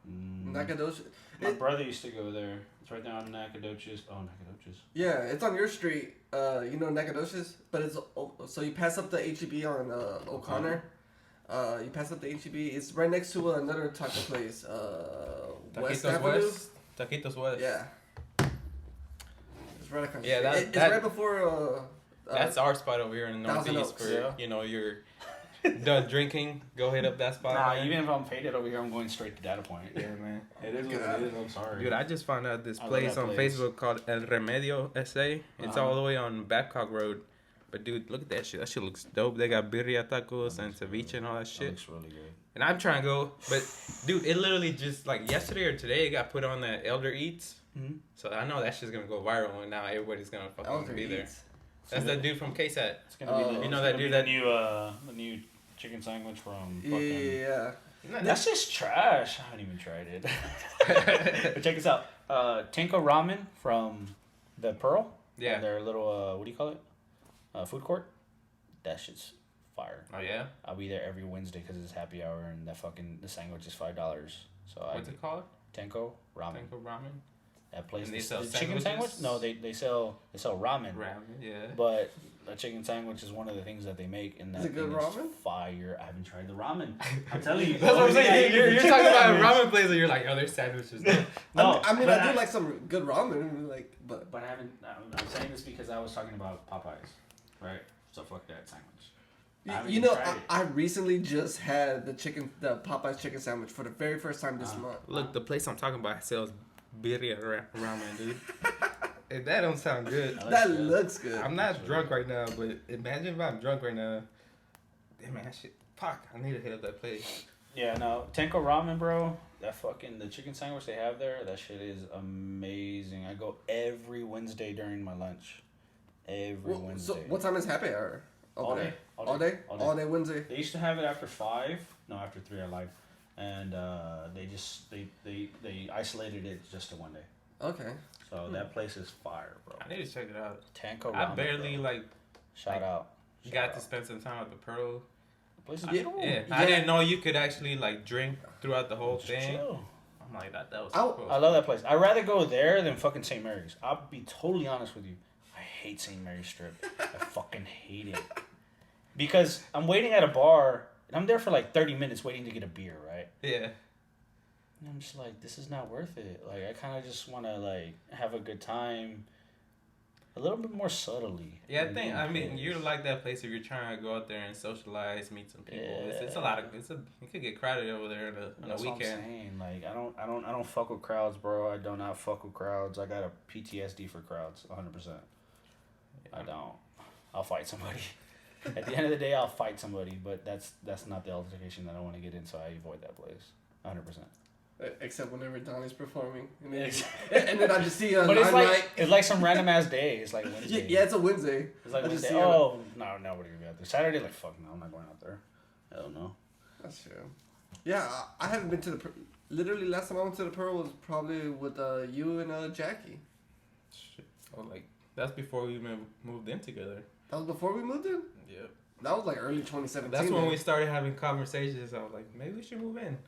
Nacogdoches. My brother used to go there. It's right there on Nacogdoches. Oh, Nacogdoches. Yeah, it's on your street. You know Nacogdoches, but it's so you pass up the HEB on O'Connor. You pass up the HEB. It's right next to another taco place. West Avenue. Taquitos West. Yeah. It's right across. Yeah, it's right before. That's our spot over here in the Northeast. For you're done drinking, go hit up that spot. Nah, man. Even if I'm faded over here, I'm going straight to Data Point. Yeah, man. It is what it is. I'm sorry. Dude, I just found out this place on Facebook called El Remedio SA. It's all the way on Babcock Road. But dude, look at that shit. That shit looks dope. They got birria tacos and ceviche and all that shit. Looks really good. And I'm trying to go, but dude, it literally just like yesterday or today it got put on the Elder Eats. Mm-hmm. So I know that shit's gonna go viral and now everybody's gonna fucking be there. That's that dude from KSAT. It's gonna be you know that dude that the new chicken sandwich from fucking... Yeah. That's just trash. I haven't even tried it. But check this out. Tenko Ramen from the Pearl. Yeah. Their little, what do you call it? Food court. That shit's fire. Oh, yeah? I'll be there every Wednesday because it's happy hour and the sandwich is $5. So What's it called? Tenko Ramen. Tenko Ramen? That place. And they sell the chicken sandwich? No, they sell ramen. Ramen, yeah. But a chicken sandwich is one of the things that they make, and that is it good ramen? Fire! I haven't tried the ramen. I'm telling you. That's what I'm saying. You're talking about a ramen place, and you're like, oh, their sandwiches. No, I mean I do like some good ramen, like, but I haven't. I'm saying this because I was talking about Popeyes, right? So fuck that sandwich. You know, I recently just had the Popeyes chicken sandwich for the very first time this month. Look, the place I'm talking about sells birria ramen, dude. If that don't sound good. That looks good. I'm not drunk right now, but imagine if I'm drunk right now. Damn, man, shit. Fuck, I need to hit up that place. Yeah, no. Tenko Ramen, bro. The chicken sandwich they have there, that shit is amazing. I go every Wednesday during my lunch. Wednesday. So what time is happy hour? All day. All day Wednesday. They used to have it after 5. No, after 3 I lied. And they isolated it just to one day. Okay. So that place is fire, bro. I need to check it out. Tenko Ramen. I barely Shout out. Got to spend some time at the Pearl. The place is beautiful. Yeah. I didn't know you could actually like drink throughout the whole thing. Chill. I'm like that was cool. I love that place. I'd rather go there than fucking St. Mary's. I'll be totally honest with you. I hate St. Mary's Strip. I fucking hate it. Because I'm waiting at a bar and I'm there for like 30 minutes waiting to get a beer, right? Yeah. And I'm just like, this is not worth it. Like, I kind of just want to, like, have a good time a little bit more subtly. Yeah, I mean, you're like that place if you're trying to go out there and socialize, meet some people. Yeah. It's a lot of, it could get crowded over there on a weekend. What I'm saying. Like, I don't fuck with crowds, bro. I do not fuck with crowds. I got a PTSD for crowds, 100%. Yeah. I don't. I'll fight somebody. At the end of the day, I'll fight somebody, but that's not the altercation that I want to get in, so I avoid that place, 100%. Except whenever Donnie's performing, and then I just see but it's like some random ass day. It's like Wednesday. Yeah, it's a Wednesday. It's like Wednesday. Oh no, nobody gonna be out there. Saturday, like fuck no, I'm not going out there. Hell no. That's true. Yeah, I haven't been to the. Literally, last time I went to the Pearl was probably with you and Jackie. Shit. Oh, like that's before we even moved in together. That was before we moved in. Yep. That was like early 2017. That's when we started having conversations. I was like, maybe we should move in.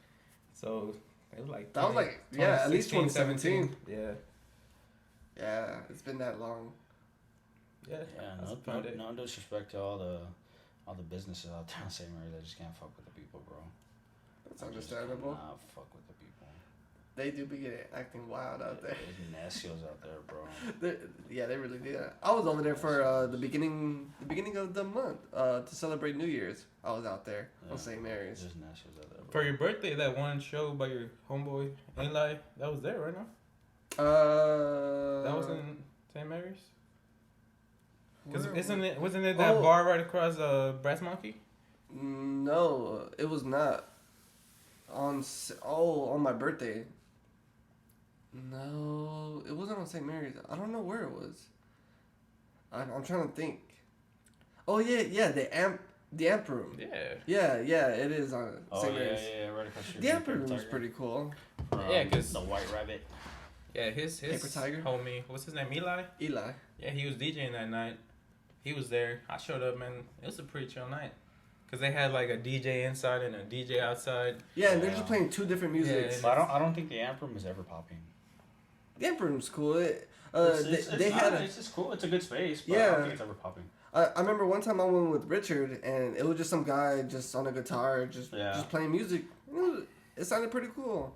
So. It was like 20, that was like at least 2017. Yeah. Yeah, it's been that long. Yeah. No disrespect to all the businesses out there in St. Mary's. I just can't fuck with the people, bro. That's understandable. Nah, fuck with the people. They do be acting wild out there. There's nastios out there, bro. They really do. I was over there for the beginning of the month to celebrate New Year's. I was out there on St. Mary's. There's nastios out there, bro. For your birthday, that one show by your homeboy Eli, that was there right now. That was in St. Mary's. Cause wasn't it that bar right across Brass Monkey? No, it was not. on my birthday. No, it wasn't on St. Mary's. I don't know where it was. I'm trying to think. Oh yeah, the amp room. Yeah, it is on St. Mary's. Yeah, right across the street. The amp room was pretty cool. Yeah, cause the White Rabbit. Yeah, his Paper Tiger homie, what's his name, Eli? Yeah, he was DJing that night. He was there. I showed up, man. It was a pretty chill night. Cause they had like a DJ inside and a DJ outside. Yeah, and they're just playing two different musics. Yeah, but I don't think the amp room is ever popping. The amp room's cool. It's just cool. It's a good space, but I don't think it's ever popping. I remember one time I went with Richard, and it was just some guy just on a guitar, just playing music. It sounded pretty cool.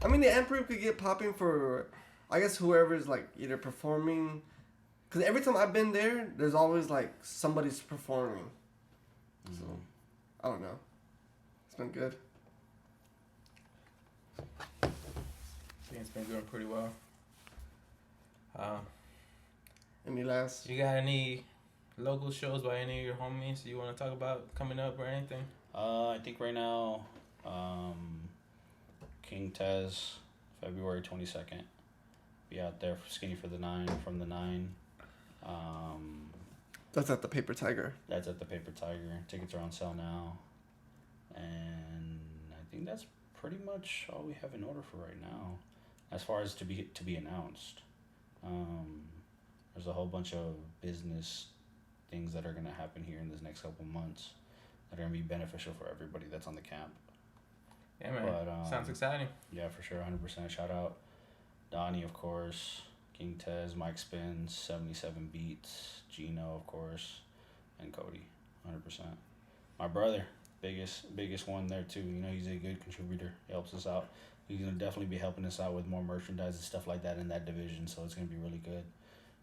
I mean, the amp room could get popping for, I guess, whoever's like either performing. Because every time I've been there, there's always like somebody's performing. So, I don't know. It's been good. I think it's been doing pretty well. Any last? You got any local shows by any of your homies you want to talk about coming up or anything? I think right now, King Tez, February 22nd. Be out there for Skinny for the 9, from the 9. That's at the Paper Tiger. That's at the Paper Tiger. Tickets are on sale now. And I think that's pretty much all we have in order for right now, as far as to be announced. There's a whole bunch of business things that are going to happen here in this next couple months that are going to be beneficial for everybody that's on the camp. Yeah, man. But, sounds exciting. Yeah, for sure. 100%. Shout out Donnie, of course. King Tez, Mike Spins, 77 Beats, Gino, of course, and Cody. 100%. My brother, biggest one there, too. You know, he's a good contributor. He helps us out. He's going to definitely be helping us out with more merchandise and stuff like that in that division, so it's going to be really good.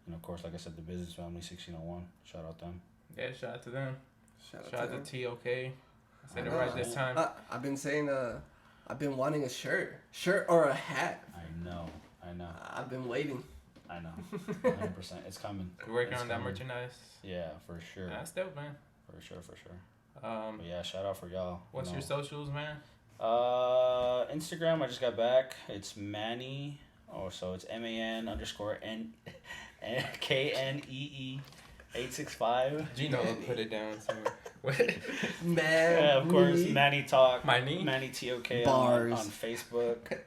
And, of course, like I said, the Business Family 1601. Shout out them. Yeah, shout out to them. Shout out to TOK. I said it right this time. I've been saying, I've been wanting a shirt or a hat. I know. I've been waiting. I know. 100%. It's coming. You're working on that merchandise? Yeah, for sure. That's dope, man. For sure. But yeah, shout out for y'all. What's your socials, man? Instagram, I just got back. It's Manny. Oh, so it's MAN_KNEE 865. Gino put it down somewhere. Man. Yeah, of course. Manny Talk. Manny TOK Bars. on Facebook.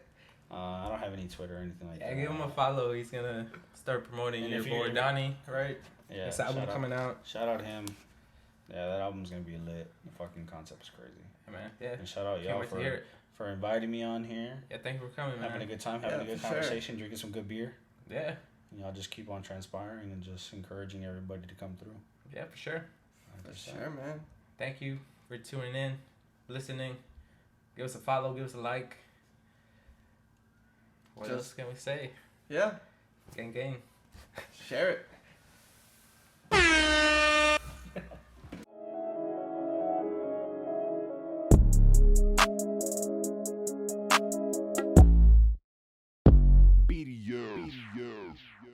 I don't have any Twitter or anything like that. Yeah, give him a follow. He's gonna start promoting your boy Donnie, right? Yeah. This album coming out. Shout out him. Yeah, that album's gonna be lit. The fucking concept is crazy. Yeah, man. Yeah. And shout out y'all for inviting me on here. Yeah, thank you for coming, man. Having a good time, having a good conversation, drinking some good beer. Yeah. And y'all just keep on transpiring and just encouraging everybody to come through. Yeah, for sure. 100%. For sure, man. Thank you for tuning in, listening. Give us a follow, give us a like. What else can we say? Yeah. Gang. Share it.